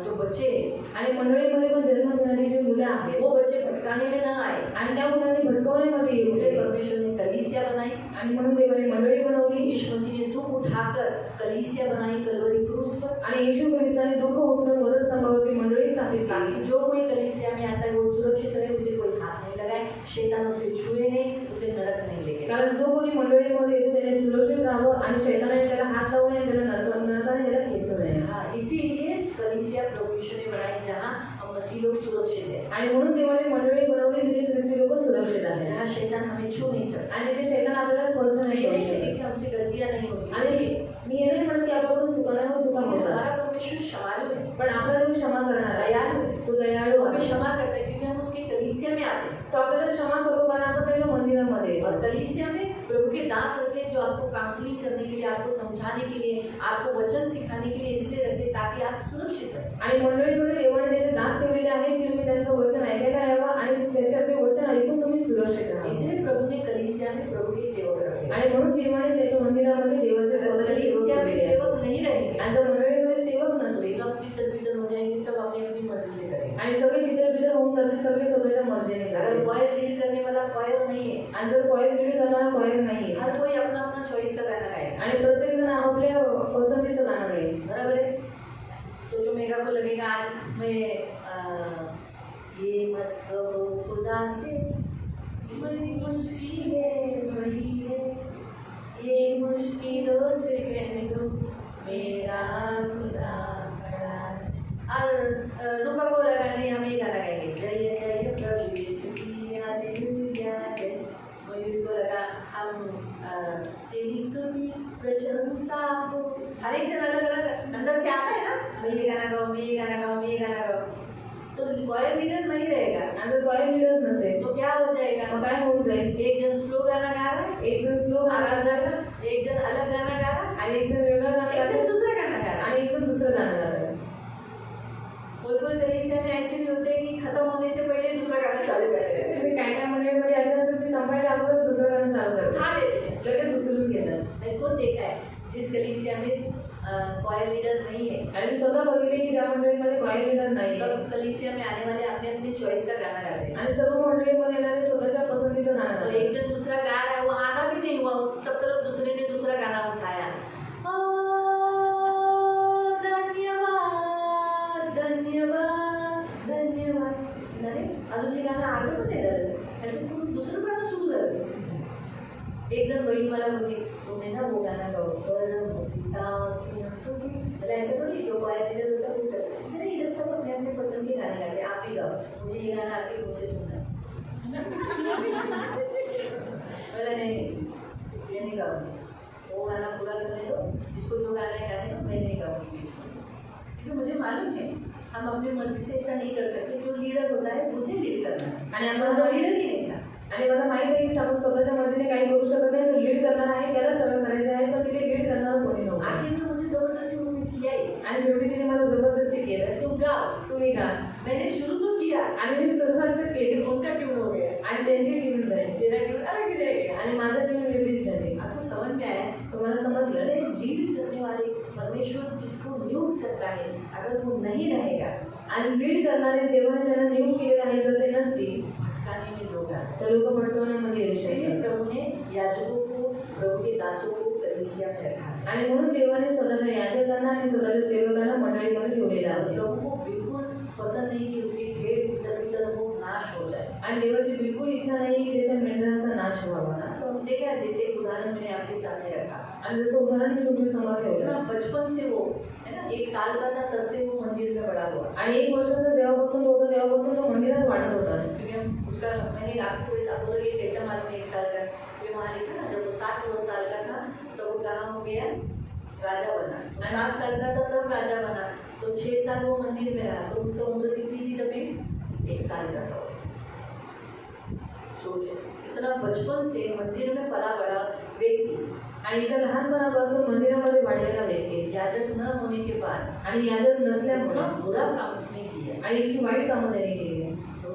जो बच्चे हैं, आणि मंडळीमध्ये पण जन्म घेणारी जी मुलं आहेत वो बच्चे भटकाने में न आए, आणि त्या मुलांनी भटकवण्यामध्ये येऊ इसलिए नये। परमेश्वर ने कलीसिया बनाई, आणि म्हणून देवाने मंडळी बनवली यीशु मसीह ने दुख उठाकर कलीसिया बनाई कलवरी क्रूस पर, आणि येशू ख्रिस्ताने दुःख उचलून वधस्तंभावरती मंडळी स्थापित ताकि केली, जो कोई कलीसिया में आता है वो सुरक्षित रहे, उसे कोई हाथ नहीं लगाए, शैतान उसे छुए नहीं, उसे नरक नहीं लेके। कारण जो कोणी मंडळीमध्ये येतो त्याने सुरक्षित राहावं आणि शैतानाने त्याला हात लावू नये, त्याला नरकाने त्याला खेचू नये। हाँ, इसीलिए कलीसिया प्रभु यीशु ने बनाई जहाँ हम मसीह लोग सुरक्षित है, आणि म्हणून देवाने मंडळी बनवली जिथे ख्रिस्ती लोक सुरक्षित आहेत जहाँ शैतान हमें छू नहीं सकता। आणि जिथे शैतान आपल्याला स्पर्श नाही ये करू नहीं शकत। कहती कि हमसे गलतियाँ नहीं होती, आणि मी हे नाही म्हणत की आपल्याकडून चुका नाही होत, चुका होतात, हमारा परमेश्वर क्षमालु है, पण आपला जो क्षमा करणार आहे दयालु है, तो दयाळू हमें आहे। क्षमा करता है क्योंकि हम उसके कलीसिया में आते हैं, तो आपल्याला क्षमा करू कारण आपण त्याच्या मंदिरामध्ये येतो। और कलीसिया में प्रभु के दास रखे जो आपको काउंसलिंग करने के लिए, आपको समझाने के लिए, आपको वचन सिखाने के लिए इसलिए रखते ताकि आप सुरक्षित रहें। आणि मंडळीमध्ये देवाने त्याचे दास ठेवलेले आहेत की तुम्ही त्यांचं वचन ऐकायला यावं आणि त्याच्यात ते वचन ऐकून तुम्ही सुरक्षित राहा। इसलिए प्रभु ने कलीसिया में प्रभु के सेवक रखे, आणि म्हणून देवाने त्याच्या मंदिरामध्ये देवाचे स्वतःचे सेवक कलीसिया में ठेवलेले आहेत। सेवक नहीं रहेंगे, आणि जर मंडळीमध्ये सेवक नसले सब तितर बितर हो जाएंगे, सब अपनी अपनी मर्जी से करेंगे। आणि सगळे तिथे बितर होऊन जाते, सगळे स्वतःच्या मर्जीने अगर करते. क्वायर लीड करने वाला क्वायर नहीं है, आणि जर क्वायर लीड करणारा क्वायर नाही हर कोई अपना अपना चॉइस का गाना गाएगा, आणि प्रत्येक जण आपल्या पसंतीचं गाणं गाईल. बराबर है. सोचो मेगा को लगेगा आज मैं ये मत कहो खुदा से बड़ी मुश्किलें बड़ी है, ये मुश्किलों से कह दो मेरा खुदा बड़ा है. और रूपा को लगाने हम ये गाना गाएंगे, जय जय प्रभु यीशु की हालेलुया जय. मयूर को लगा हम तेरी स्तुति प्रशंसा हो. हर एक जन अलग अलग अंदर से आता है ना, मैं ये गाना गाऊं, मैं ये गाना गाऊं, मैं ये गाना गाऊं. तो क्वायर लीडर नहीं रहेगा. आणि जर क्वायर लीडर नसेल तो क्या हो जाएगा, मग काय होऊन जाईल. एक जन स्लो गाना गा रहा है, एक जण स्लो गाणं आराधना गाणार का, एक जन अलग गाना गा रहा है, आणि एक जण वेगळं गाणं एक जन गाणार दूसरा गाना गा रहा है. आणि एक जण दुसरं गाणं गाणार. कोई कोई कलीसिया में ऐसे भी होते हैं कि खत्म होने से पहले दूसरा गाना चालू कर देते हैं, तुम्ही काय काय मंडळीमध्ये असं असतं की संपायच्या अगोदर दुसरं गाणं चालू करतात, उठा लेते हैं. लगेच उचलून घेतात. मैं खुद देखा है जिस कलीसिया में क्वायर लीडर नहीं है, आणि स्वतः बघितले की ज्या मंडळीमध्ये क्वायर लीडर नाही सब कलीसिया में आने वाले अपने अपनी चॉइस का गाना गाते हैं. आणि सर्व मंडळीमध्ये येणारे स्वतःच्या पसंतीचं गाणं तो गातात. एक जन दूसरा गा रहा है, वो आधा भी नहीं हुआ तब तक दूसरे ने दूसरा गाना उठाया. धन्यवाद धन्यवाद धन्यवाद. अरे अजून हे गाणं आलं पण नाही झालं, त्याच्यातून दुसरं गाणं सुरू झालं. एक जण बहीण मला बोलली, तुम्ही ना वो गाना गाओ परम पिता की आंसू की. मतलब ऐसा थोड़ी जो क्वायर लीडर होता है वो करता है. नहीं, इधर सब अपने अपने पसंद के गाने गाते हैं, आप ही गाओ, मुझे ये गाना आपके मुँह से सुनना है. बोला नहीं ये नहीं गाऊंगी, वो गाना पूरा करने दो, जिसको जो गाना है गाने दो, मैं नहीं गाऊंगी बीच में. क्योंकि मुझे मालूम है हम अपनी मर्जी से ऐसा नहीं कर सकते. जो लीडर होता है उसे लीड करना है, आणि तो आपण लीडर ही नहीं था. आणि मला माहित आहे की आपण स्वतःच्या मर्जीने काही करू शकत नाही. जो लीड करणार आहे त्याला सर्व करायचं आहे, पण तिथे लीड करणार कोणी नव्हतं. आखिर में मुझे जबरदस्ती उसने किया ही. आणि शेवटी तिने मला जबरदस्ती केलं, तुम गाओ. तुम्ही गा. मैंने शुरू तो किया, आणि मी सुरुवात तर केली लेकिन उनका ट्यून हो गया, आणि त्यांची टीम झाली मेरा ट्यून अलग ही रह गया. आणि माझं टीम वेगळीच झाली. आपको समझ में आया? तुम्हाला समजलं. इसलिए लीड करने वाले परमेश्वर जिसको नियुक्त करता है, अगर वो नहीं रहेगा, आणि लीड करणारे देवाने ज्यांना नियुक्त केलेलं आहे जर ते नसतील भटकाने में लोग आ सकते तर लोक भटकवण्यामध्ये येऊ हैं. इसलिए शकतात. प्रभु ने याजकों को, प्रभु के दासों को कलीसिया में रखा है. आणि म्हणून देवाने स्वतःच्या याजकांना आणि स्वतःच्या सेवकांना मंडळीमध्ये ठेवलेलं आहे. प्रभु को बिल्कुल पसंद नहीं कि उसकी भेड़ भीतर भीतर वो नाश हो जाए. आणि देवाची बिलकुल इच्छा नाही की त्याच्या मेंढरांचा नाश व्हावा. तो हम देखा जैसे एक उदाहरण मैंने आपके सामने रखा. आणि जसं उदाहरण मी तुमच्या समोर ठेवलं. इतना बचपन से वो है ना, 1 साल का था तब से वो मंदिर में बड़ा हुआ. आणि 1 वर्षाचा जेव्हापासून तो होता तेव्हापासून तो मंदिरात वाढत होता. क्योंकि हम उसका मैंने आपको ये कैसा मालूम 1 साल का, ये वहाँ लिखा ना, जब वो 7 साल का था तो वो कहाँ हो गया, राजा बना. 7 साल का था तब राजा बना. तो 6 साल वो मंदिर में रहा. तो उसका उम्र कितनी थी तभी? 1 साल का था. सोचो इतना बचपन से मंदिर में पला बड़ा व्यक्ति, आणि इथं लहानपणापासून मंदिरामध्ये वाढलेला व्यक्ती याजक न होने के बाद आणि याजक इतना नसल्यामुळे बुरा काम उसने किया. आणि इतकी वाईट कामं त्याने केली. तो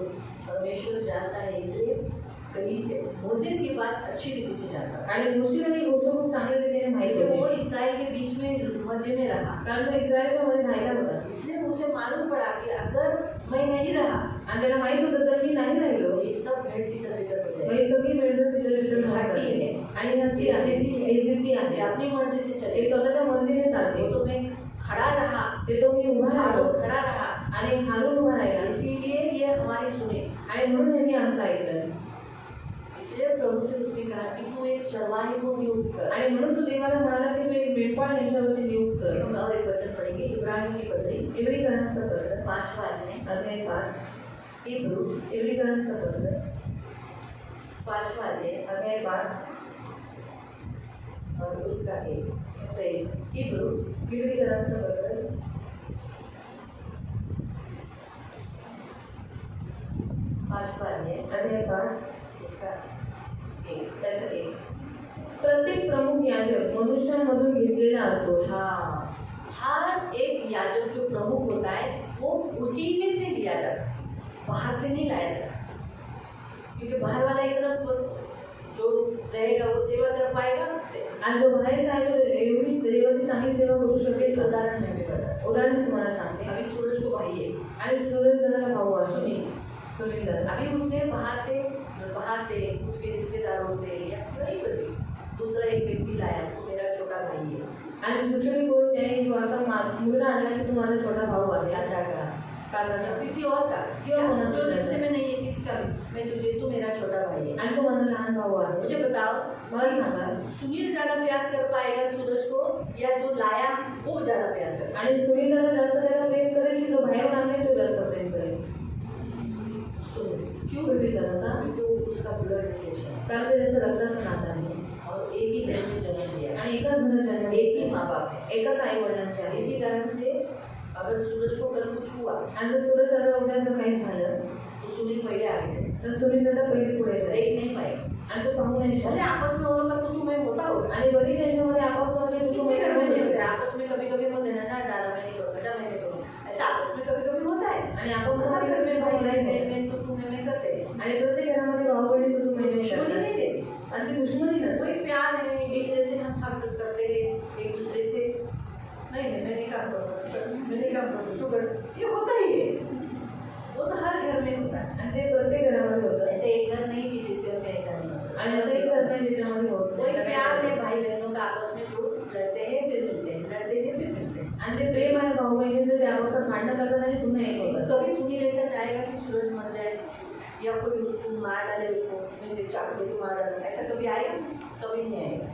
परमेश्वर जानता है, इसलिए कहीं से मोसेस की बात अच्छी रीति से जानता था. आणि मोशेला ही गोष्ट खूप चांगल्या रीतीने माहिती क्योंकि वो होती, इसराइल के बीच में मध्य में रहा. कारण तो इस्रायलच्या मध्ये राहिला होता. इसलिए उसे मालूम पड़ा कि अगर मैं नहीं रहा आणि त्याला माहित होतं जर मी नाही राहिलो तो ये सब भेड़ की तरह इधर हो मग जाएगी. ही सगळी मेंढरं तिथं तिथं हट्टी आहे. आणि हत्ती आहे, हे जिद्दी ये आहे, अपनी मर्जी से ते चले. स्वतःच्या मर्जीने चालते. वो तो मैं खड़ा रहा, ते तो मी उभा राहिलो खड़ा रहा, आणि हारून उभा राहिला इसीलिए ये हमारी सुने. आणि म्हणून त्यांनी आमचं ऐकलं. इसलिए प्रभु से उसने कहा कि तू एक चरवाहे को नियुक्त कर. आणि म्हणून तू देवाला म्हणाला की तू एक मेंढपाळ यांच्यावरती नियुक्त कर. हम और एक वचन पढ़ेंगे, इब्रानियों की पत्री इब्रिकरांचं पत्र 5वां अध्याय, अध्याय 5. हिब्रू इब्रिकरांचं पत्र 5वां अध्याय अध्याय 5 और उसका 1. हिब्रू इब्रिकरांचं पत्र 5वां अध्याय अध्याय 5 उसका 1. त्याचं 1. प्रत्येक प्रमुख याजक मनुष्यांमधून घेतलेला असतो. हाँ, हर एक याजक जो प्रमुख होता है वो उसी में से लिया जाता है, बाहर से नहीं लाया जाता. क्योंकि बाहर वाला इतना बस जो रहेगा वो सेवा कर पाएगा. आणि जो बाहेर आहे तो एवढी देवाची चांगली सेवा करू इस शकेल. उदाहरण में भी पढ़ा. उदाहरण तुम्हाला सांगते. अभी सूरज को भाई है, आणि सूरज दादाला भाऊ से, उसके रिश्तेदारों से या कहीं पर भी दूसरा एक व्यक्ति लाया तो मेरा छोटा भाई है, आणि दुसरी कोण त्याने असा मुलगा आणला की तू माझा छोटा भाऊ आहे, चाचा का काका या किसी और का, क्यों होना जो रिश्ते में नहीं है किसी का भी, मैं तुझे, तू मेरा छोटा भाई है। आणि तो माझा लहान भाऊ आहे। मुझे बताओ, मला सांगा, सुनील ज्यादा प्यार कर पाएगा सूरज को या जो लाया वो ज्यादा प्यार कर? आणि सुनील ज्यादा जास्त त्याला प्रेम करेल की जो बाहेरून आणले तो जास्त प्रेम करेल? क्यों? सुनील ज्यादा, क्योंकि उसका ब्लड रिलेशन है कारण ते त्याचं रक्ताचं नातं आहे और एक ही घर में जन्म लिया है, आणि एकाच घरात जन्म, एक ही माँ बाप है। एकाच आई वडिलांचे आहे। इसी कारण से अगर सूरज को कल कुछ हुआ आणि जर सूरज दादा उद्या जर काही झालं तो सुनील पहले आगे थे, तर सुनील दादा पहिले पुढे जाईल देख नहीं पाए, आणि तो पाहू नाही भले शकत। आपस में वो लोग का तो तुम्हें होता होगा, आणि बरी त्यांच्यामध्ये आपापसामध्ये किसके घर में नहीं होता है? आपस में कभी कभी बोल देना ना दादा मैं नहीं करूँगा, जा मैं नहीं करूँगा, ऐसा आपस में कभी कभी होता है। आणि हर आपापसामध्ये घर में भाई भाई बहीण बहन तो तुम्हें मैं करते हैं, आणि प्रत्येक घरामध्ये भाऊ बहीण तू कोई तुम्ही दुश्मनी नहीं देती, आणि ती दुश्मनी नसते। कोई प्यार है एक दूसरे से, हम हक करते हैं एक दूसरे से, नहीं मैं नहीं काम करूँगा, मैं नहीं काम करूँगा तू कर, ये होता ही है, वो तो हर घर में होता है। आणि ते प्रत्येक घरामध्ये होतं ऐसे एक घर नहीं कि जिस घर में ऐसा नहीं होता, आणि असं एक घर नाही ज्याच्यामध्ये होत कोई नाही। प्यार है भाई बहनों का आपस में जो लड़ते हैं फिर मिलते हैं, लड़ते हैं फिर मिलते हैं। आणि ते प्रेम आहे भाऊ बहिणीचं जे आपापसात भांडणं करतात आणि पुन्हा एक होतात। कभी सुनील ऐसा चाहेगा कि सूरज मर जाए या कोई उसको मार डाले, उसको उसमें चाकू लेके मार डाले, ऐसा कभी आएगा? कभी नहीं आएगा।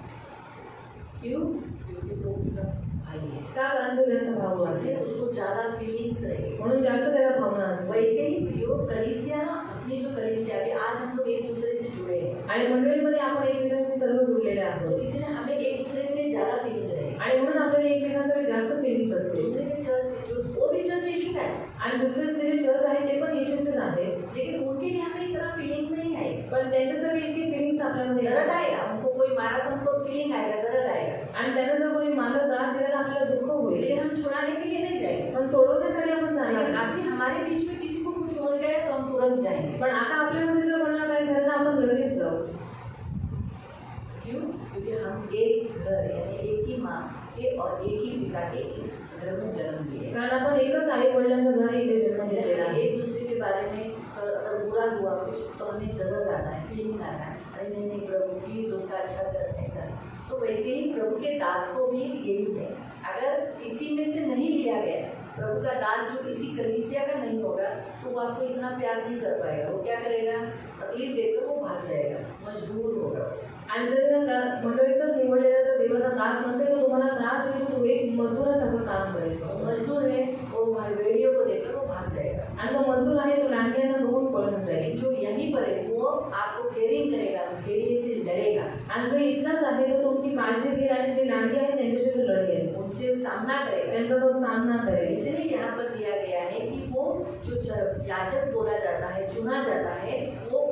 क्यों? क्योंकि वो उसका भाई है, का कारण तो त्याचा भाऊ इसलिए आहे उसको ज्यादा फीलिंग्स रहेगी। म्हणून जास्त त्याला भावना असते। वैसे ही प्रियो कलीसिया, अपनी जो कलीसिया अभी आज हम लोग एक दूसरे से जुड़े हैं, आणि मंडळीमध्ये आपण एकमेकांशी सर्व जुडलेले तो आहोत इसलिए हमें एक दूसरे के लिए ज्यादा फीलिंग रहेगी। आणि म्हणून आपल्याला एकमेकांसाठी जास्त फिलिंग्स असते। दूसरे के चर्च जो वो भी चर्च इशू है, आणि दुसरे जे चर्च आहे ते पण येशूचेच आहे, लेकिन उनके लिए हमें इतना फीलिंग नहीं आएगी। पण त्यांच्यासाठी इतकी फिलिंग्स आपल्यामध्ये दर्द येतात। आएगा, उनको कोई मारा तो उनको फीलिंग आएगा, दर्द आएगा, आणि त्यांना जर कोणी माझा त्रास दिला तर आपल्याला दुःख होईल, लेकिन हम छुड़ाने के लिए नहीं जाएंगे। पण सोडवण्यासाठी आपण लेकिन जाणार। अभी हमारे बीच में किसी को कुछ हो गया तो हम तुरंत जाएंगे। पण आता आपल्यामध्ये जर कोणाला काय झालं तर आपण लगेच जाऊ। क्यों? क्योंकि हम एक घर यानी एक ही माँ के और एक ही पिता के इस घर में जन्म लिए, कारण आपण एकच आई वडिलांच्या घरी इथे जन्म घेतलेला आहे। एक दूसरे के बारे में अगर बुरा हुआ कुछ तो हमें दर्द आता है, फीलिंग आता है, अरे नहीं नहीं प्रभु प्लीज उनका अच्छा कर, ऐसा। तो वैसे ही प्रभु के दास को भी यही है, अगर इसी में से नहीं लिया गया प्रभु का दास जो इसी कलीसिया का नहीं होगा तो वो आपको इतना प्यार नहीं कर पाएगा। वो क्या करेगा? तकलीफ देकर वो भाग जाएगा, मजदूर होगा। आणि जर मंडळीचा निवडलेला जर देवाचा दास नसेल तर तुम्हाला त्रास देईल, तो एक मजदूरासारखं काम करेल। मजदूर है वो वेड़ियों को देखकर वो भाग जाएगा, आणि तो मजदूर आहे तो लांडग्यांना बघून पळून जाईल। जो यहीं पर है वो आपको केयरिंग करेगा, भेड़िए से लड़ेगा, आणि जो इथलाच आहे तो तुमची काळजी घेईल आणि जे लांडगे आहेत त्यांच्याशी तो लढेल, उनसे सामना करेगा। त्यांचा तो सामना करेल। इसलिए यहाँ पर दिया गया है कि वो जो याजक बोला जाता है, चुना जाता है, वो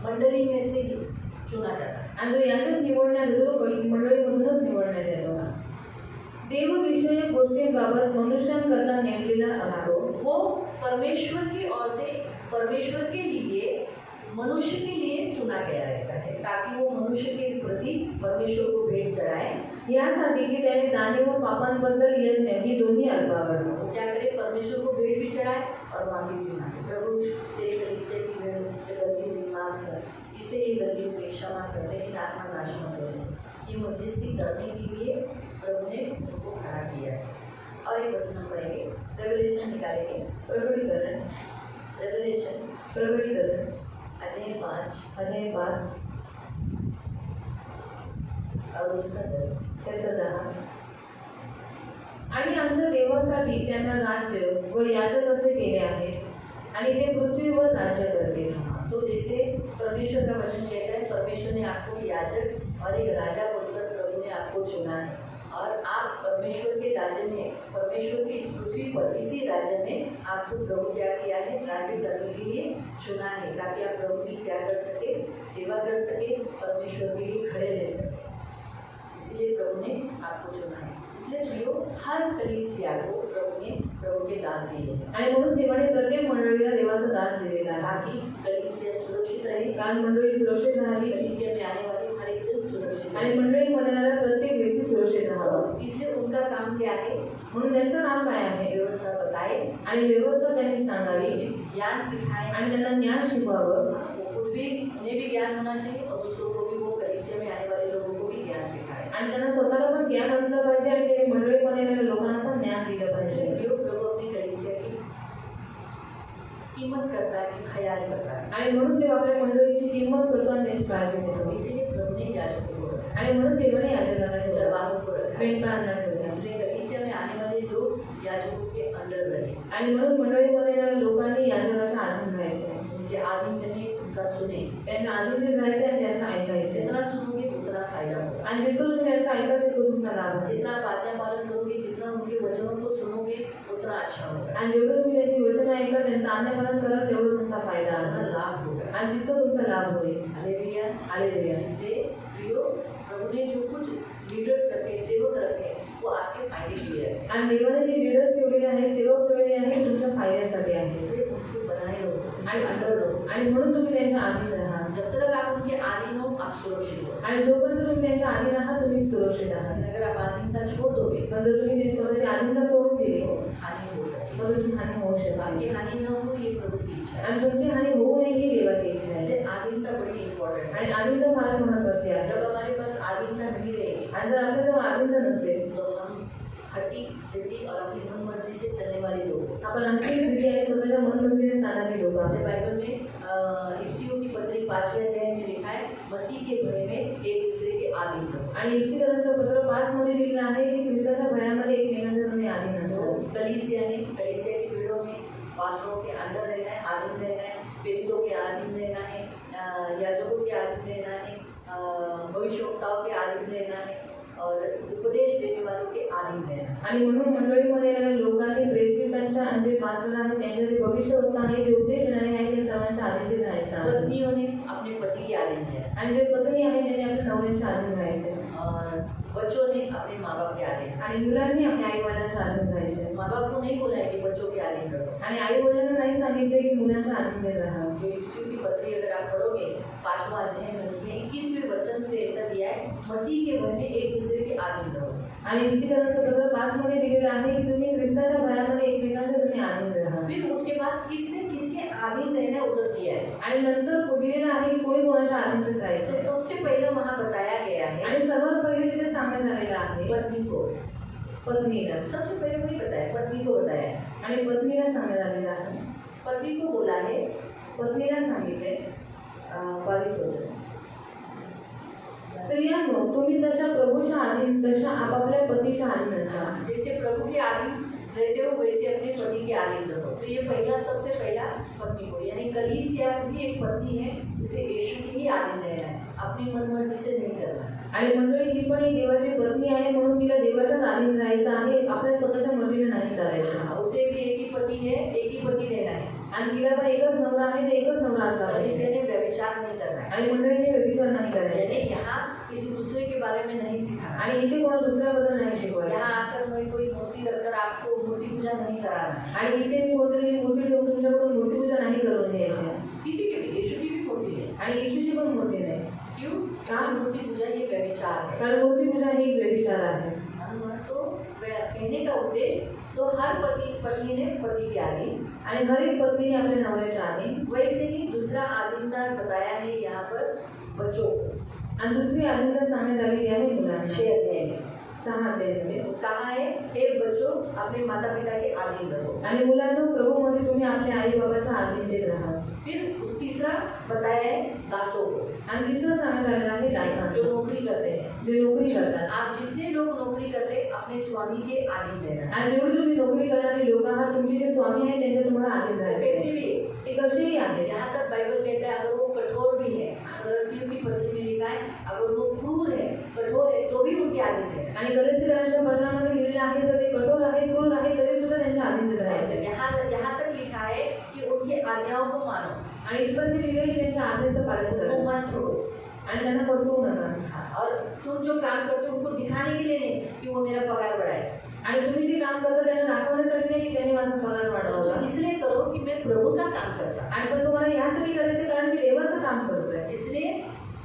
मंडली में से ही चुना जाता है। आणि जो याच्यात निवडण्यात येतो तो मंडळीमधूनच निवडण्यात येतो। देवविषयक गोष्टींबाबत मनुष्यांकरता नेमलेला असतो, वो परमेश्वर की ओर से परमेश्वर के लिए मनुष्य के लिए चुना गया रहता है, ताकि वो मनुष्य के प्रति परमेश्वर को भेंट चढ़ाए। यासाठी की त्याने दाने व पापांबद्दल यज्ञ ही दोन्ही अर्पावर। वो क्या करे? परमेश्वर को भेंट भी चढ़ाए और माफी भी मांगे, प्रभु तेरे कलीसिया की भेंट से गलती हुई माफ कर, इसे ये गलती हुई क्षमा कर, लेकिन आत्मा नाश मत कर। ये मध्यस्थी करने के लिए प्रभु ने उनको खड़ा किया है। और एक वचन हम पढ़ेंगे, रेवलेशन निकालेंगे, प्रकटीकरण रेवलेशन प्रकटीकरण अध्याय 5 और उसका 10। त्याचा 10। आणि आमच्या देवासाठी त्यांना राज्य व याजक असे केले आहे आणि ते पृथ्वीवर राज्य करतील। तो जैसे परमेश्वर का वचन कहता है, परमेश्वर ने आपको याजक और एक राजा बोलकर प्रभु ने आपको चुना है, और आप परमेश्वर के राज्य में, परमेश्वर की इस पृथ्वी पर इसी राज्य में आपको प्रभु क्या किया है? राज्य करने के लिए चुना है, ताकि आप प्रभु की क्या कर सके? सेवा कर सके, परमेश्वर के लिए खड़े रह सके। इसलिए प्रभु ने आपको चुना है। इसलिए प्रियो, हर कलीसिया को प्रभु ने प्रभु के दास दिए हैं, आणि म्हणून देवाने प्रत्येक मंडळीला देवाचा दास दिलेला आहे, ताकि कलीसिया सुरक्षित रहे, कारण मंडळी सुरक्षित राहावी कलीसिया में आने वाले हर एक जन सुरक्षित आणि रहे। मंडळीमध्ये येणारा प्रत्येक व्यक्ती सुरक्षित राहावा। इसलिए उनका काम क्या है? म्हणून त्यांचं काम काय आहे? व्यवस्था बताए आणि व्यवस्था त्यांनी सांगावी ज्ञान सिखाए, आणि त्यांना ज्ञान शिकवावं, वो भी उन्हें भी ज्ञान होना चाहिए और दूसरों को भी वो कलीसिया में आने वाले लोगों को भी ज्ञान सिखाए। आणि त्यांना स्वतःला पण ज्ञान असलं पाहिजे आणि ते मंडळीमध्ये येणाऱ्या लोकांना पण ज्ञान दिलं पाहिजे. प्रभु अपनी कलीसिया की कीमत करता है, ख्याल करता है, आणि म्हणून देव आपल्या मंडळीची किंमत करतो आणि त्यांची काळजी घेतो. इसीलिए प्रभु ने याजकों को रखा, आणि म्हणून देवाने याजकांना ठेवलं, चरवाहों को रखा, मेंढपाळांना ठेवलं. इसलिए कलीसिया में आने वाले लोग याजकों के अंडर रहे, आणि म्हणून मंडळीमध्ये येणाऱ्या लोकांनी याजकाच्या अधीन राहायचं, उनके आधीन रहने, उनका सुने, त्यांच्या अधीन राहायचं आणि त्यांचं ऐकायचं. जितना सुनोगे उतना फायदा होगा, आणि जितकं तुम्ही त्यांचं ऐका तितकं तुमचा लाभ आहे. जितना आप आज्ञा पालन करोगे, जितना उनके वचनों को सुनोगे उतना अच्छा होगा, आणि जेवढं तुम्ही त्यांची वचनं ऐका, त्यांचं आज्ञापालन करा, तेवढं तुमचा फायदा उतना आहे लाभ होगा। आणि तितकं तुमचा लाभ होईल. Hallelujah, hallelujah. इसलिए प्रियो, प्रभु ने जो कुछ लीडर्स रखे, सेवक रखे, वो आपके फायदे के लिए रखे, आणि देवाने जे लीडर्स ठेवलेले आहे, सेवक ठेवलेले आहे, तुमच्या फायद्यासाठी आहे. इसलिए उनसे बनाए रहो आणि अंडर रहो, आणि म्हणून तुम्ही त्यांच्या अधीन राहा. जब तक आप उनके आधीन हो आप सुरक्षित हो। आणि जोपर्यंत तुम्ही त्यांच्या अधीन आहात, तुम्ही सुरक्षित आहात. अगर आप आधीनता छोड़ दोगे पण जर तुम्ही ते स्वतःची अधीनता सोडून दिली, तो हानि हो सकती तर तुमची हानी होऊ शकते. है, हानि न हो ये प्रभु की इच्छा है, आणि तुमची हानी होऊ नये ही देवाची इच्छा आहे. इसलिए आधीनता बड़ी इम्पोर्टेंट है। आणि अधीनता फार महत्वाची आहे. जब हमारे पास आधीनता नहीं रहेगी आणि जर आपल्याजवळ अधीनता नसेल, तो हम हटी सिद्धि और अपनी मनमर्जी से चलने वाले लोग। आपण आणखी स्थिती आहे स्वतःच्या मनमर्जीने चालणारी लोक जैसे आहेत. बाइबल में इफ्सियों की पत्री 5वें अध्याय में लिखा है, मसीह के भय में एक दूसरे के आधीन रहो। आणि इफ्सिकरांचं पत्र 5 मध्ये दिलेलं आहे की ख्रिस्ताच्या भयामध्ये एकमेकांच्या तुम्ही अधीन तो असतो. कलीसिया की भीड़ों में पास्टरों के अंडर रहना है, आधीन रहना है, प्रेरितों के आधीन रहना है, याजकों के आधीन रहना है, भविष्यवक्ताओं के आधीन रहना है और उपदेश देने वालों के आधीन रहना है। आणि म्हणून मंडळीमध्ये येणाऱ्या लोकांनी प्रेरितांच्या आणि जे पास्टर आहेत त्यांचे जे भविष्यवक्ता आहे, जे उपदेश देणारे आहेत, ते सर्वांच्या अधीन राहायचं आहे. पत्नियों ने अपने पति के आधीन रहना है आणि जे पत्नी आहे त्यांनी आपल्या नवऱ्याच्या अधीन राहायचे. और बच्चों ने अपने माँ बाप के आधीन। आणि मुलांनी आपल्या आई वडिलांच्या अधीन राहायचे. माँ बाप को नहीं बोला है कि बच्चों के आधीन रहो। आणि आई वडिलांना नाही सांगितले की मुलांच्या अधीन राहा. जो इफ्सियों की पत्री अगर आप पढ़ोगे 5वां अध्याय में उसमें 21वें वचन से ऐसा दिया है, मसीह के भय में एक दूसरे के आधीन रहो। आणि इफ्सिकरांचं पत्र 5 मध्ये दिलेलं आहे की तुम्ही ख्रिस्ताच्या भयामध्ये एकमेकांच्या तुम्ही अधीन राहा. फिर उसके बाद किसने किसके आधीन रहना उधर दिया है। आणि नंतर दिलेलं आहे की कोणी कोणाच्या अधीन तो राहायचं. सबसे पहले वहाँ बताया गया है आणि सर्वात पहिले तिथे सांगण्यात आलेलं आहे पत्नी को, पत्नीला. सबसे पहले वही बताया, पत्नी को बताया है। आणि पत्नीला सांगण्यात आलेलं आहे. पत्नी को बोला है, पत्नीला सांगितले 22 वचन, स्त्रियांनो तुम्ही जशा प्रभूच्या अधीन तशा आपापल्या पतीच्या अधीन असा. जैसे प्रभु के आधीन रहते हो वैसे अपने पति के आधीन रहो। तो ये पहला, सबसे पहला पत्नी को, यानी कलीसिया भी एक पत्नी है, उसे यीशु की ही आधीन रहना है, अपनी मनमर्जी से नहीं करना है। आणि मंडळी ही पण एक देवाची पत्नी आहे म्हणून तिला देवाच्याच अधीन राहायचं आहे, आपल्या स्वतःच्या मर्जीने नाही चालायचं. उसे भी एक ही पति है, एक ही पति रहना है। आणि तिला पण एकच नवरा आहे, ते एकच नवरा असला पाहिजे. कलीसिया ने व्यभिचार नहीं करना है, आणि मंडळीने व्यभिचार नाही करायचे. यानी यहाँ किसी दूसरे के बारे में नहीं सिखाना। आणि इथे कोणा दुसऱ्याबद्दल नाही शिकवायचं. यहाँ आकर मैं कोई मूर्ति रखकर आपको मूर्ति पूजा नहीं कराना। आणि इथे मी कोणतरी मूर्ती ठेवून तुमच्याकडून मूर्ती पूजा नाही करून घ्यायची. किसी की भी, यीशु की भी मूर्ति है। आणि येशूची पण मूर्ती नाही. क्यों? कारण मूर्ति पूजा ये व्यभिचार है। कारण मूर्ती पूजा ही एक व्यभिचार आहे. तो कहने का उद्देश्य, तो हर पत्नी ने पति के आधीन, आणि हर एक पत्नीने आपल्या नवऱ्याच्या अधीन. वैसे ही दूसरा आधीनता बताया है यहाँ पर बच्चों को। आणि दुसरी अधीनता सांगण्यात आलेली आहे मुलांना 6 अध्याय में 6 अध्यायामध्ये. तो कहा है, हे बच्चों अपने माता पिता के आधीन रहो। आणि मुलांना प्रभूमध्ये तुम्ही आपल्या आई बाबाच्या अधीनतेत राहा. फिर तीसरा बताया है दासों को, आणि तिसरं सांगण्यात आलेलं आहे दासांना, जो नौकरी करते हैं। जे नोकरी करतात. आप जितने लोग नौकरी करते हैं अपने स्वामी के आधीन रहना। आणि जेवढी तुम्ही नोकरी करणारे लोक आहात, तुमचे जे स्वामी आहेत त्यांच्या तुम्हाला अधीन कैसे राहायचे. भी, ते कसेही आहेत. यहाँ तक बाइबल कहता है अगर वो कठोर भी है, गलतियों की पत्री में लिखा है अगर वो क्रूर है, कठोर है, तो भी उनके आधीन है। आणि गलतीकरांच्या पत्रामध्ये लिहिलेले आहे जर ते कठोर आहे, क्रूर आहे, तरी सुद्धा त्यांच्या अधीन राहायचे. यहाँ तक लिखा है कि उनकी आज्ञाओं को मानो, आणि इथपर्यंत लिहिले की त्यांच्या आज्ञेचं पालन उनको करा मत करो आणि त्यांना फसवू नका. और तुम जो काम करते हो उनको दिखाने के लिए नहीं कि वो मेरा पगार बढ़ाए, आणि तुम्ही जे काम करता त्यांना दाखवण्यासाठी नाही की त्यांनी माझा पगार वाढवला. तो इसलिए करो कि मैं प्रभु का काम करता हूं। आणि पण तुम्हाला यासाठी करायचं कारण मी देवाचं काम करतोय. इसलिए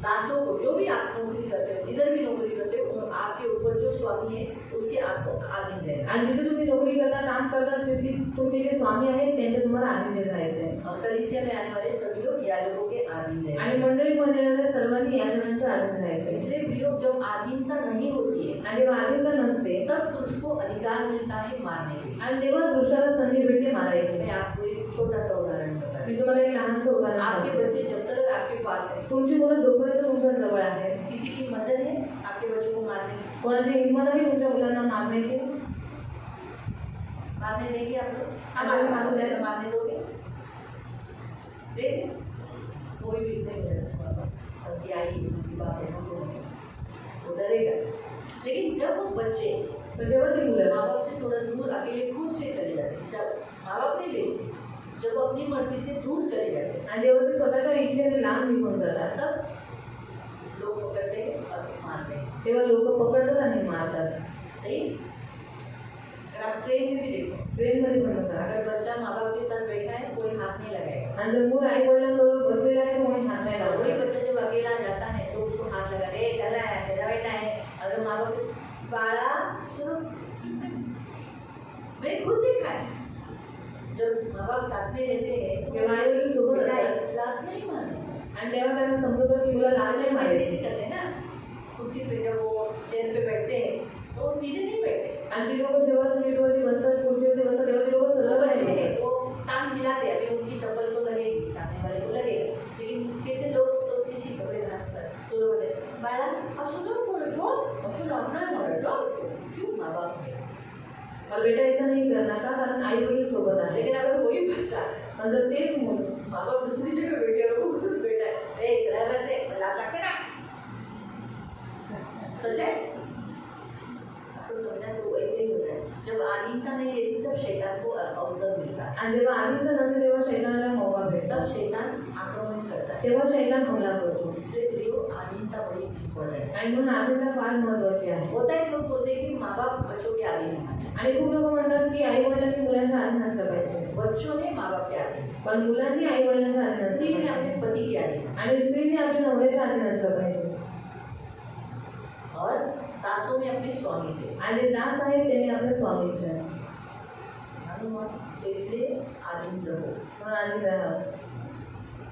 दासों को, जो भी आप नौकरी करते हो, जिधर भी नौकरी करते हो आपके ऊपर जो स्वामी है उसके आपको आधीन रहना. आणि जिथे तुम्ही नोकरी करता काम करता तिथे तुमचे जे स्वामी आहेत त्यांच्या तुम्हाला अधीन राहायचं आहे. और कलीसिया में आने वाले सभी लोग याजकों के आधीन रहना. आणि मंडळीमध्ये येणाऱ्या सर्वांनी याजकांच्या अधीन राहायचं आहे. इसलिए प्रियो जब आधीनता नहीं होती है आणि जेव्हा अधीनता नसते तब तुझको अधिकार मिलता है मारने के लिए. आणि तेव्हा दुसऱ्याला संधी भेटते मारायची. मैं आपको एक छोटा सा उदाहरण बता मी तुम्हाला एक लहानसं उदाहरण आपके सांगते. बच्चे जब तक आपके पास है तुमची मुलं जोपर्यंत तुमच्या जवळ आहेत किसी की मदद है आपके बच्चों को मारने की कोणाची हिंमत आहे तुमच्या मुलांना मारण्याची मारने देंगे आप लोग हमारे मालूम है। मारने दोगे दे कोई भी नहीं सबकी आई सबकी बात है हम लोग वो डरेगा लेकिन जब वो बच्चे तर जेव्हा ती मुलं माँ बाप से थोड़ा दूर अकेले खुद से चले जाते हैं जब माँ बाप नहीं भेजते जब अपनी मर्जी से दूर चले जाते हैं आणि जेव्हा ते स्वतःच्या इच्छेने लांब निघून जातात तब लोग पकड़ते हैं और मारते हैं. तेव्हा लोक पकडतात आणि मारतात. सही. अगर आप ट्रेन में भी देखो ट्रेनमध्ये पण होतात. अगर बच्चा माँ बाप के साथ बैठा है कोई हाथ नहीं लगाएगा. आणि जर मूल आई वडिलांबरोबर बसलेला आहे तर कोणी हात नाही वही लावत. बच्चा जब अकेला जाता है तो उसको हाथ लगा दे चल रहा है चला बैठा है. अगर माँ बाप बाड़ा सुनो मैंने खुद देखा है जब माँ बाप साथ में रहते हैं जेव्हा आई वडील सोबत असतात लात नहीं मारते आणि तेव्हा त्यांना समजतं की मुलं लहान बच्चे आहे ऐसे मारायची. ऐसे करते हैं ना कुर्सी पे जब वो चेयर पे बैठते हैं तो वो सीधे नहीं बैठते. आणि ती लोक जेव्हा सीटवरती बसतात खुर्चीवरती बसतात तेव्हा ते लोक वो सरळ बच्चे नाही हैं बसत. वो टांग हिलाते हैं अभी उनकी चप्पल को लगेगी सामने वाले को लगेगा लेकिन कैसे लोग सोचते छी कपड़े धान तो लोग बोले बाड़ा अब सुनो बोलो ड्रॉप अब सुनो अपना मॉडल ड्रॉप क्यों माँ बाप है. और बेटा ऐसा नहीं करना का कारण आई वडील सोबत आहे. लेकिन अगर वही बच्चा आणि जर तेच मूल माँ बाप दूसरी जगह बैठे और वो खुद बैठा है ए जरा वैसे लात लगते ना सच है आपको समझना तो वैसे ही होता है जब आधीनता नहीं रहती तब शैतान को अवसर मिलता है आणि जेव्हा आधीच नसते तेव्हा शैतानाला मौका भेटतो. तब शैतान आक्रमण करता है. तेव्हा शैतान हमला करतो. इसलिए प्रियो आधीनता बड़ी इम्पोर्टेंट है. आणि म्हणून आधीनता फार महत्वाची आहे. होता है लोग बोलते हैं कि माँ बाप बच्चों के आधीन होना चाहिए. आणि खूप लोक म्हणतात की आई वडिलांनी मुलांच्या आधीन असलं पाहिजे बच्चों ने माँ बाप के आधीन पण मुलांनी आई वडिलांच्या आधीन असलं स्त्री ने पाहिजे अपने पति के आधीन आणि स्त्रीने आपल्या नवऱ्याच्या आधीन असलं पाहिजे. और दासों ने अपने स्वामी के आणि जे दास आहेत त्यांनी आपल्या स्वामीचे आहे. मालूम है? तो इसलिए आधीन रहो. म्हणून आधीन राहा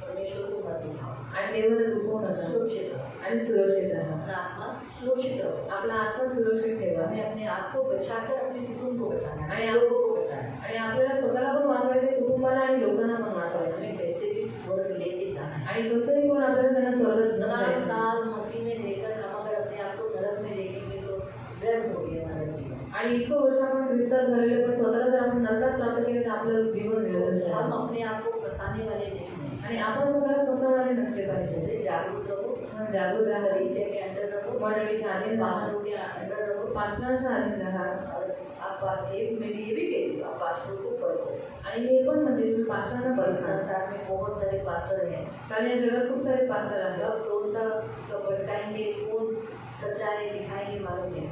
परमेश्वर को मत दुखाओ. आणि देवाला दुखवू नका सुरक्षित रहो. आणि सुरक्षित राहा. अपना आत्मा सुरक्षित रहो. आपला आत्मा सुरक्षित ठेवा हमें अपने आप को बचाकर अपने कुटुंब को बचाना है आणि लोगों को बचाना है. आणि आपल्याला स्वतःला पण वाचवायचं कुटुंबाला आणि लोकांना पण वाचवायचं हमें कैसे भी स्वर्ग लेके जाना है. आणि कसंही करून आपल्याला त्यांना स्वर्गात घेऊन 10 जायचं. साल मसीह में रहकर हम अगर अपने आप को नरक में देखेंगे तो व्यर्थ हो गया हमारा जीवन. आणि इतकं वर्ष आपण ख्रिस्तात झालेले पण स्वतःला जर आपण नरकात प्राप्त केले तर आपलं जीवन व्यवस्थित हम आहे. अपने आप को फंसाने वाले नहीं हैं. आणि आपण स्वतःला फसवणारे नसले पाहिजे. इसलिए जागरूक रहो. म्हणून जागरूक राहा. कलीसिया के अंदर रहो. मंडळीच्या आधीन राहा. पास्टरों के अंदर रहो. पास्टरांच्या आधीन राहा. और आप एक मैं भी ये भी कहती हूँ आप पास्टरों को पढ़ो. आणि हे पण म्हणजे तुम्ही पास्टरांना बघा. संसार में बहुत सारे पास्टर हैं. कारण या जगात खूप सारे पास्टर आहेत अब कौन सा भटकाएंगे कौन सच्चाई दिखाएंगे मालूम नहीं.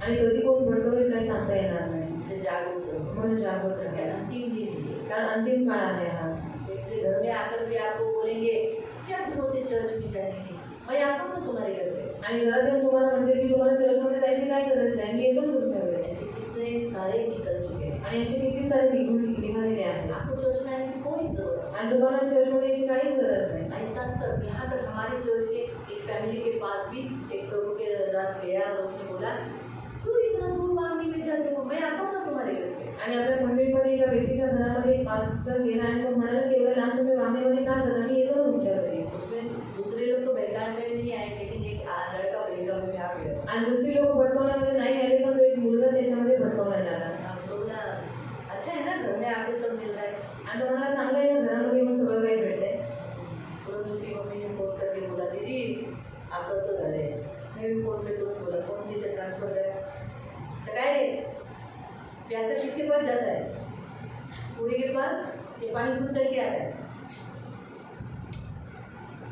आणि कधी कोण भटकवेल काही सांगता येणार नाही. इसलिए जागरूक रहो. म्हणून जागरूक राहा. अंतिम दिन है. कारण अंतिम काळ आहे हा. तो इसलिए घर में आकर भी आपको बोलेंगे क्या जरूरत है चर्च में जाने की. मैं आता हूँ ना तुम्हारे घर पे. आणि घरात येऊन तुम्हाला म्हणते की तुम्हाला चर्चमध्ये जायची काय गरज नाही मी येतो ना तुमच्या घरी. ऐसे कितने सारे निकल चुके हैं. आणि असे किती सारे निघालेले आहेत. आपको चर्च में आने की कोई जरूरत नहीं. आणि तुम्हाला चर्चमध्ये यायची काहीच गरज नाही. ऐसा तक यहाँ तक हमारे चर्च के एक फैमिली के पास भी एक प्रभु के दास गया और उसने बोला क्यों इतना दूर मांगने में जाते हो मैं आता हूँ ना तुम्हारे घर पे. आणि आपल्या मंडळीमध्ये एका व्यक्तीच्या घरामध्ये एक पास्टर गेला आणि तो म्हणाला की एवढ्या लांब तुम्ही वांगेमध्ये का जाता मी येतो ना तुमच्या घरी. उसमें दूसरे लोग तो बेकार में नहीं आए लेकिन एक लड़का बेकार में आ गया. आणि दुसरी लोक भटकवण्यामध्ये नाही आले पण तो एक मुलगा त्याच्यामध्ये भटकवण्यात आला. हम लोग ना अच्छा है ना घर में आके सब मिल रहा है. आणि तो म्हणाला चांगलं आहे ना घरामध्ये येऊन सगळं काही भेटतंय. तुरंत उसकी मम्मी ने फोन करके बोला दीदी असं असं झालं आहे. मैं भी फोन पे तुरंत बोला फोन तिथे ट्रान्सफर करा. तो काय रे प्यासा किसके पास जाता है पूरी के पास ये पानी खुद चल के आता है.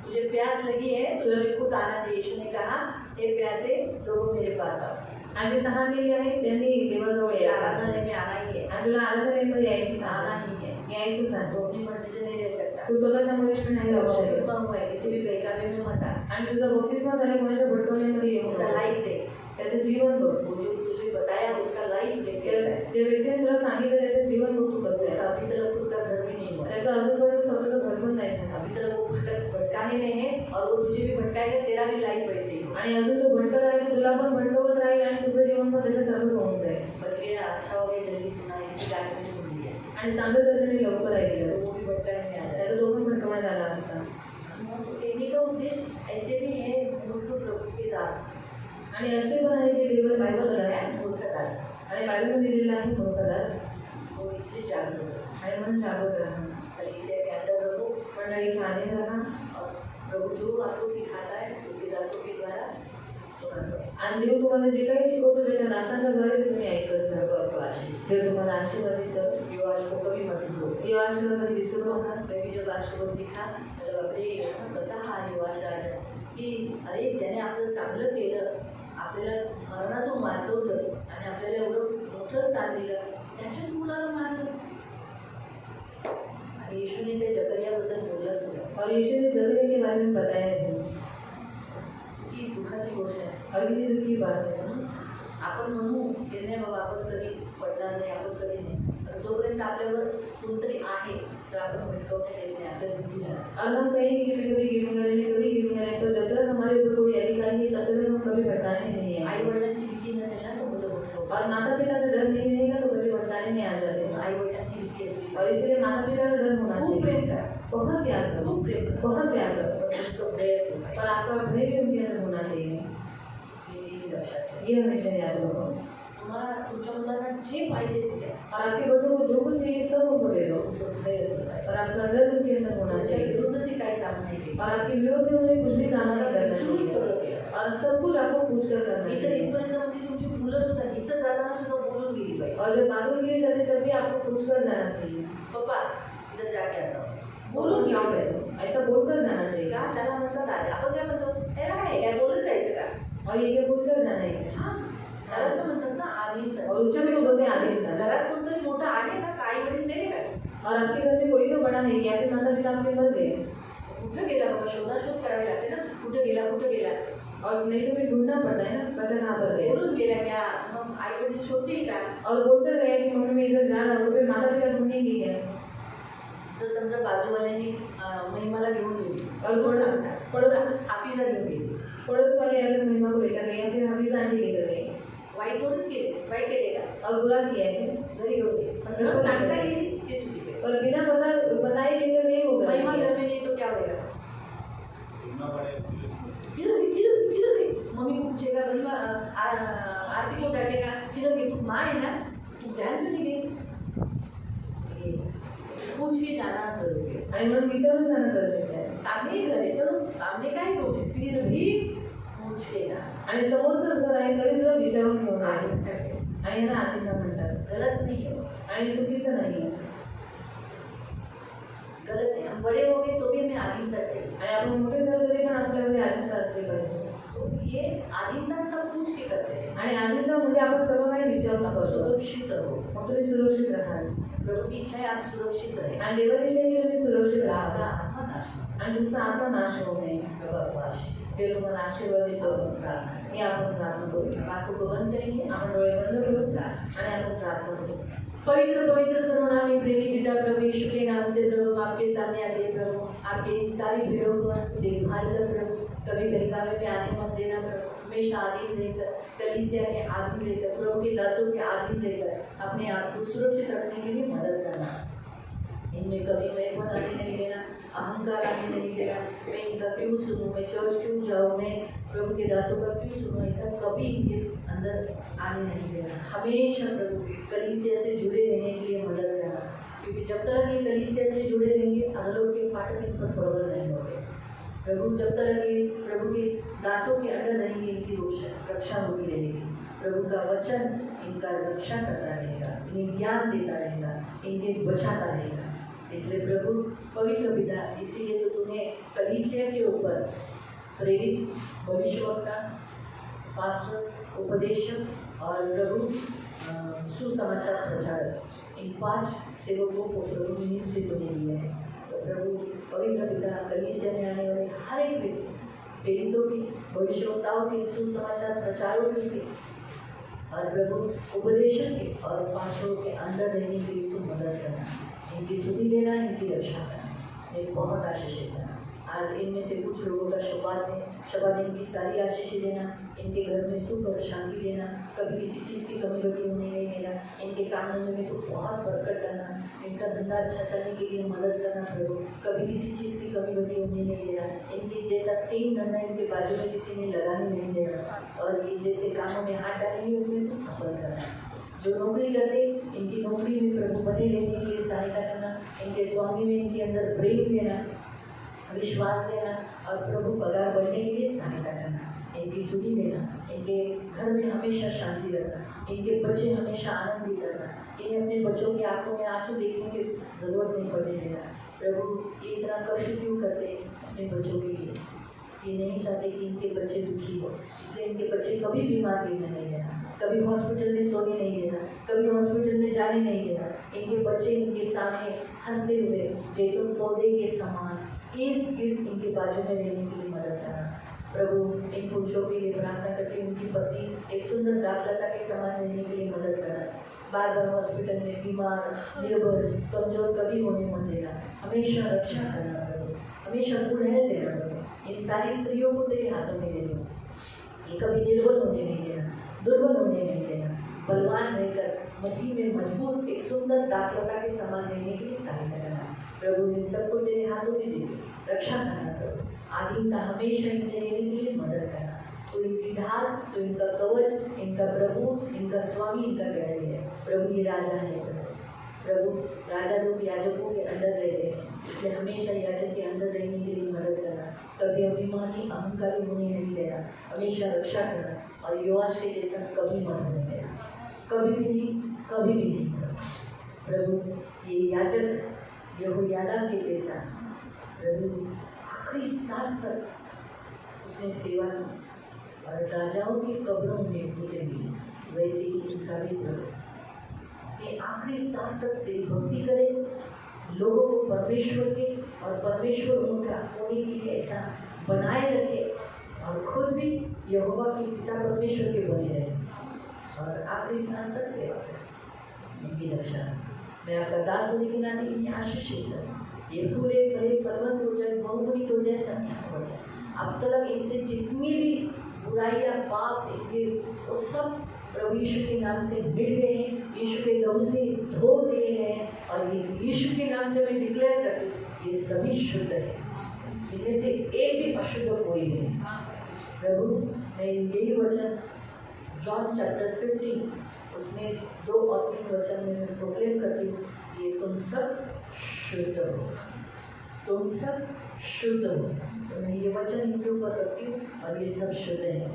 तुझे प्यास लगी है तुझे खुद आना चाहिए. यीशु ने कहा ये प्यासे लोगों मेरे पास आओ. आणि जे तहान गेली आहे त्यांनी देवाजवळ ये यायचं. आराधनालय में आना ही है. आणि तुला आराधनेमध्ये यायची आना सांगा. ही है. यायचंच आहे. तो अपनी मर्जी से नहीं रह सकता. तू स्वतःच्या मर्जीने नाही राहू शकत. बपतिस्मा हुआ है, किसी भी बहकावे में मत आ. आणि तुझा बपतिस्मा झाला कोणाच्या भटकवण्यामध्ये येऊ उसका नका. लाइफ दे. त्याचं जीवन बघ. वो जो तुझे बताया उसका लाइफ दे. कैसा है? जे व्यक्तीने तुला सांगितलं त्याचं जीवन बघ तू कसं उसका आहे. अभी तक खुद का घर भी नहीं हुआ. त्याचं अजूनपर्यंत स्वतःचं घर पण नाही झालं. अभी तक वो भटकाने में है और वो तुझे भी भटकाएगा. तेरा भी लाइफ वैसे ही होगा. आणि अजून तो भटकत राहील, तुला पण भटकवत राहील आणि तुझं जीवन पण त्याच्यासारखंच होऊन जाईल. बच गया. अच्छा हो गया जल्दी सुना. इसी टाइम में सुन लिया. आणि चांगलं जर त्याने लवकर तो ऐकलं वो भी भटकाने में आ जाएगा. त्याचा तो पण भटकवण्यात आला असता. कहने का उद्देश्य ऐसे भी है मूर्ख प्रभु के दास. आणि असे पण आहे जे देवाचे बाइबल भक्त में आहेत. है मूर्ख दास. आणि बायबलमध्ये दिलेलं आहे मूर्खदास. वो इसलिए जागरूक हो. आणि म्हणून जागरूक राहा. कलीसिया के अंदर रहो मंडळीच्या आधी राहा. और प्रभु जो आपको सिखाता है उसके दासों के द्वारा सुना करो. आणि देव तुम्हाला जे काही शिकवतो त्याच्या दासांच्या द्वारे ते तुम्ही ऐकत प्रभु राहा. आपको आशीष दे. देव तुम्हाला आशीर्वादित करो. यो आज को कभी मत भूलो. देव आशीर्वाद कधी विसरू नका. मैं भी जब आज को सीखा मतलब बापरे कसा हा युवाश राजा की अरे त्याने आपलं चांगलं केलं, आपल्याला मरणातून वाचवलं आणि आपल्याला एवढं मोठं स्थान दिलं, त्याच्याच मुलाला मारलं. आणि येशूने त्या जकरियाबद्दल बोलला सुद्धा और यीशु ने जकरिया के बारे में बताया है की दुःखाची गोष्ट आहे. और कितनी दुखी बात है. आपण म्हणू की नाही बाबा आपण कधी पडणार नाही, आपण कधी नाही, पण जोपर्यंत आपल्यावर कोणतरी आहे तर आपण भटकवण्यात येत नाही. आपल्याला भीती राहते. और हम कहेंगे कि मैं कभी गिरूंगा नहीं, तो जब तक हमारे ऊपर कोई अधिकारी है तब तक हम कभी भटकाने नहीं आई आएंगे. वडिलांची भीती नसेल ना तो मुलं भटकवतात. और माता पिता का डर नहीं रहेगा तो बच्चे भटकाने में आ जाते हैं. आई वडिलांची भीती असली और इसलिए माता पिता का डर होना खूप प्रेम चाहिए. करा, बहुत प्यार करो, खूप प्रेम करा, बहुत प्यार करो. पण तुमचं भय असलं पाहिजे. और आपका भय भी उनके अंदर होना चाहिए. हे लक्षात ठेवा. ये हमेशा याद रखो. तुम्हाला तुमच्या मुलांना जे पाहिजे ते द्या. और आपके बच्चों को जो कुछ चाहिए सब उनको दे दो. तुमचं भय असलं पाहिजे. और आपका डर उनके अंदर होना तुमच्या चाहिए. विरुद्ध ती काही काम नाही केली. और आपके विरोध में उन्हें कुछ भी काम नहीं करना विचारून चाहिए. सगळं केलं. और सब कुछ आपको पूछ कर करना इतर चाहिए. इथपर्यंत म्हणजे तुमची मुलं सुद्धा इथं जाताना सुद्धा बोलून गेली पाहिजे. और जब बाथरूम के लिए जाते तब भी आपको पूछ कर जाना चाहिए. पप्पा इथं जाके आता बोलून बोलून क्या गेली करो, पाहिजे. ऐसा बोलकर जाना चाहिए. का त्याला म्हणतात आले. आपण काय म्हणतो त्याला काय काय बोलत जायचं का. और ये क्या पूछ कर जाना है. हा त्याला असं म्हणतात ना आधीन. और उच्च में बोलते हैं आधीन. घरात कोणतरी मोठं आहे ना का आई वडील मेले काय. और आपके घर में कोई तो बड़ा है या फिर माता पिता आपके मर गए. कुठं गेला बाबा शोधाशोध करावी लागते ना. कुठं गेला कुठं गेला. और नहीं तो फिर ढूंढना पड़ता है ना बच्चा कहाँ पर गया. बोलून गेला क्या मग आई वडील शोधतील का. और बोलते गए कि मम्मी मैं इधर जा रहा हूँ, फिर माता पिता ढूंढेंगे क्या. तर समजा बाजूवाल्यांनी महिमाला घेऊन गेली और कोण कोण सांगतात पड़ोस हाफिजा घेऊन गेली. पड़ोस वाले अगर महिमा को लेकर गए या फिर हफीज आंटी लेकर गए वाईट थोडीच केले. वाईट केले का. और बुरा किया है. घरी घेऊन गेले पण न सांगता गेली ते चुकीचे. और बिना बताए लेकर गए वो महिमा गलत घर है. में नहीं तो क्या होगा. किधर गई किधर किधर गई मम्मी को पूछेगा महिमा आरती को डांटेगा किधर गई. तू माँ है ना तू ध्यान क्यों नहीं गई. पूछ के जाना जरूरी है. आणि म्हणून विचारून जाणं गरजेचं आहे. सामने ही घर है चलो सामने का ही रोड है फिर भी पूछ के जा. आणि समोरचं घर आहे तरी सुद्धा विचारून घेऊन आहे. आधी म्हणतात. आणि याला आधीचा म्हणतात. गलत नहीं है. आणि चुकीचं नाही आहे. गलत नहीं. हम बड़े हो गए तो भी हमें आधीनता चाहिए. आणि आपण मोठे झालो तरी पण आपल्यामध्ये आधीनता असली पाहिजे. तो ये आधीनता सब पूछ के करते हैं. आणि आधीनता म्हणजे आपण सर्व काही विचारून करतो. सुरक्षित रहो. मग तुम्ही सुरक्षित राहाल. प्रभु की इच्छा है आप सुरक्षित रहे. आणि देवाची इच्छा आहे की तुम्ही सुरक्षित आपला राहा आत्मा नाश नको. आणि तुमचा आत्मा नाश होऊ नये. प्रभु आपको आशीष दे. ते तुम्हाला आशीर्वादित करू. प्रार्थना हे आपण प्रार्थना करू. हम आंखों को बंद करेंगे. आपण डोळे बंद करू आणि आपण प्रार्थना करू. पवित्र पवित्र करुणा में प्रेमी पिता प्रभु यीशु के नाम से प्रभु आपके सामने आते हैं प्रभु. आपके इन सारी भीड़ों को देखभाल कर प्रभु. कभी बहकावे में आने मत देना प्रभु. हमेशा आधीन रहकर कलीसिया के आधीन रहकर प्रभु के दासों के आधीन रहकर अपने आप को सुरक्षित रखने के लिए मदद करना. इनमें कभी मैं पण आने नहीं देना. अहंकार आने नहीं देना. मैं इनका क्यों सुनूं. मैं चर्च क्यों जाऊँ. मैं प्रभु के दासों का क्यों सुनूं. ऐसा कभी इनके अंदर आने नहीं देना. हमेशा प्रभु कलीसिया से जुड़े रहने के लिए मदद करना. क्योंकि जब तक ये कलीसिया से जुड़े रहेंगे अधलोक के फाटक इन पर प्रबल नहीं होंगे. प्रभु जब तक ये प्रभु के दासों के अंडर रहेंगे इनकी रक्षा होती रहेगी. प्रभु का वचन इनका रक्षा करता रहेगा. इन्हें ज्ञान देता रहेगा. इन्हें बचाता रहेगा. इसलिए प्रभु पवित्र पिता इसीलिए तो तुम्हें कलीसिया के ऊपर प्रेरित भविष्यवक्ता पास्टर उपदेशक और प्रभु सुसमाचार प्रचारक इन 5 सेवकों को प्रभु मिनिस्ट्री को दे दिया है। तो प्रभु पवित्र पिता कलीसिया में आने वाले हर एक व्यक्ति, प्रेरितों की, भविष्यवक्ताओं के, सुसमाचार प्रचारों के और प्रभु उपदेशक के और पास्टरों के अंदर रहने के लिए तो मदद करना, इनकी सुधि देना, इनकी रक्षा करना, एक बहुत आशीषित करना। आज इनमें से कुछ लोगों का शबाद इनकी सारी आशीष देना, इनके घर में सुख और शांति देना, कभी किसी चीज़ की कमी बटी होने नहीं देना, इनके काम धंधे में तो बहुत बरकत करना, इनका धंधा अच्छा चलने के लिए मदद करना प्रभु, कभी किसी चीज़ की कमी बटी होने नहीं देना, इनके जैसा सेम धंधा इनके बाजू में किसी ने लगाने नहीं देना, और ये जैसे कामों में हाथ डालेंगे उसमें कुछ सफल करना। जो नौकरी करते इनकी नौकरी में प्रभु बने रहने के लिए सहायता करना, इनके स्वामी में इनके अंदर प्रेम देना, विश्वास देना और प्रभु पगार बढ़ने के लिए सहायता करना, इनकी सुधि देना, इनके घर में हमेशा शांति रखना, इनके बच्चे हमेशा आनंदित करना, इन्हें अपने बच्चों की आंखों में आंसू देखने की जरूरत नहीं पड़ने देना। प्रभु ये इतना कष्ट क्यों करते अपने बच्चों के लिए? ये नहीं चाहते कि इनके बच्चे दुखी हो, इसलिए इनके बच्चे कभी बीमार गिरने नहीं देना, कभी हॉस्पिटल में सोने नहीं देना, कभी हॉस्पिटल में जाने नहीं देना। इनके बच्चे इनके सामने हंसते हुए जैतून पौधे के समान एक गिर्द इनके बाजू में रहने के लिए मदद करना। प्रभु इन पुरुषों के लिए प्रार्थना करके उनकी पत्नी एक सुंदर दाखलता के समान रहने के लिए मदद करना। बार बार हॉस्पिटल में बीमार, निर्भर, कमजोर कभी होने मत देना, हमेशा रक्षा करना प्रभु, हमेशा गुड़हल देना प्रभु। इन सारी स्त्रियों को तेरे हाथों में दे दो, ये कभी निर्बल होने नहीं देना, दुर्बल होने नहीं देना, बलवान रहकर मसीह में मजबूत एक सुंदर दाखलता के समान रहने के लिए सहायता करना। प्रभु इन सबको तेरे हाथों में दे दो, रक्षा करना प्रभु, आधीनता हमेशा इनके रहने के लिए मदद करना। तो इनकी ढाल, तो इनका कवच, इनका प्रभु, इनका स्वामी, इनका गहरी है प्रभु। ये राजा है प्रभु, राजा लोग याजकों के अंदर रहते हैं, इसलिए हमेशा याजक के अंदर रहने के लिए मदद करना, कभी अभिमानी अहंकारी होने नहीं देना, हमेशा रक्षा करना, और योआश के जैसा कभी मत होने देना, कभी भी नहीं, कभी भी नहीं प्रभु। ये याजक यहोयादा के जैसा प्रभु आखिरी सांस तक उसने सेवा की और राजाओं की कब्रों में उसे मिली, वैसे ही इनका भी प्रभु ये आखिरी सांस तक तेरी भक्ति करे, लोगों को परमेश्वर के और परमेश्वर उनका होने के लिए ऐसा बनाए रखे, और खुद भी यहोवा के पिता परमेश्वर के बने रहे और आखिरी सांस तक सेवा करें। इनकी रक्षा मैं आपका दास होने के नाते इन्हें आशीषित करूँ, ये फूले फले फलवंत हो जाए, बहुगुणित हो जाए, संख्या हो जाए। अब तक इनसे जितनी भी बुराइयाँ, पाप इनके वो सब प्रभु यीशु के नाम से मिट गए हैं, यीशु के लहू से धो दिए हैं, और ये यीशु के नाम से मैं डिक्लेयर करती हूँ ये सभी शुद्ध है, इनमें से एक भी अशुद्ध कोई नहीं। प्रभु मैं यही वचन जॉन चैप्टर 15 उसमें 2 और 3 वचन में मैं प्रोक्लेम करती हूँ, ये तुम सब शुद्ध हो, तुम सब शुद्ध हो। तो मैं ये वचन इनके ऊपर रखती हूँ और ये सब शुद्ध है,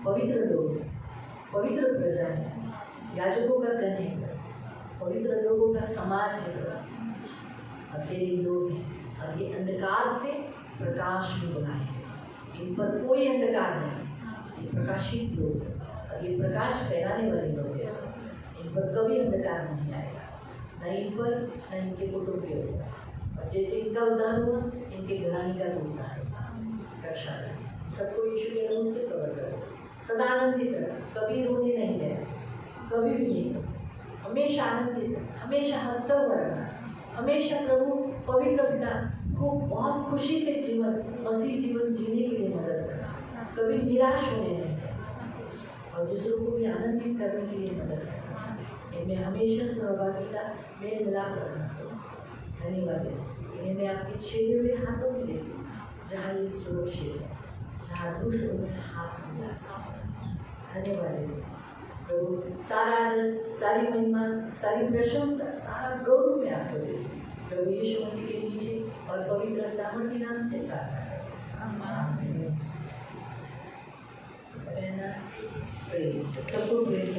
पवित्र लोग, पवित्र प्रजा है, याजकों का गण है, पवित्र लोगों का समाज है, और तेरे लोग हैं, और ये अंधकार से प्रकाश में बुलाए हैं, इन पर कोई अंधकार नहीं, ये प्रकाशित लोग हैं, और ये प्रकाश फैलाने वाले लोग हैं, इन पर कभी अंधकार नहीं आएगा, न इन पर न इनके कुटुंब के ऊपर। और जैसे इनका उद्धार हुआ, इनके घराने का भी उद्धार होगा। रक्षा करें सबको, यीशु के नाम से कवर करो, सदा आनंदित रहो, कभी रोने नहीं देना, कभी भी नहीं, हमेशा आनंदित, हमेशा हंसता हुआ रहना, हमेशा प्रभु पवित्र पिता को बहुत खुशी से जीवन, मसीह जीवन जीने के लिए मदद करना, कभी निराश होने नहीं देना, और दूसरों को भी आनंदित करने के लिए मदद करना, इनमें हमेशा सहभागिता, मेल मिलाप रखना। धन्यवाद, इन्हें मैं आपके छेदे हुए हाथों में देती हूँ, जहाँ ये सुरक्षित है, जहाँ दुष्ट उन्हें हाथ नहीं ला सकता। धन्यवाद प्रभु, सारा आदर, सारी महिमा, सारी प्रशंसा, सारा गौरव में आपको देती हूँ प्रभु यीशु मसीह के नीचे और पवित्र सामर्थी नाम से प्रार्थना करते हैं। सबको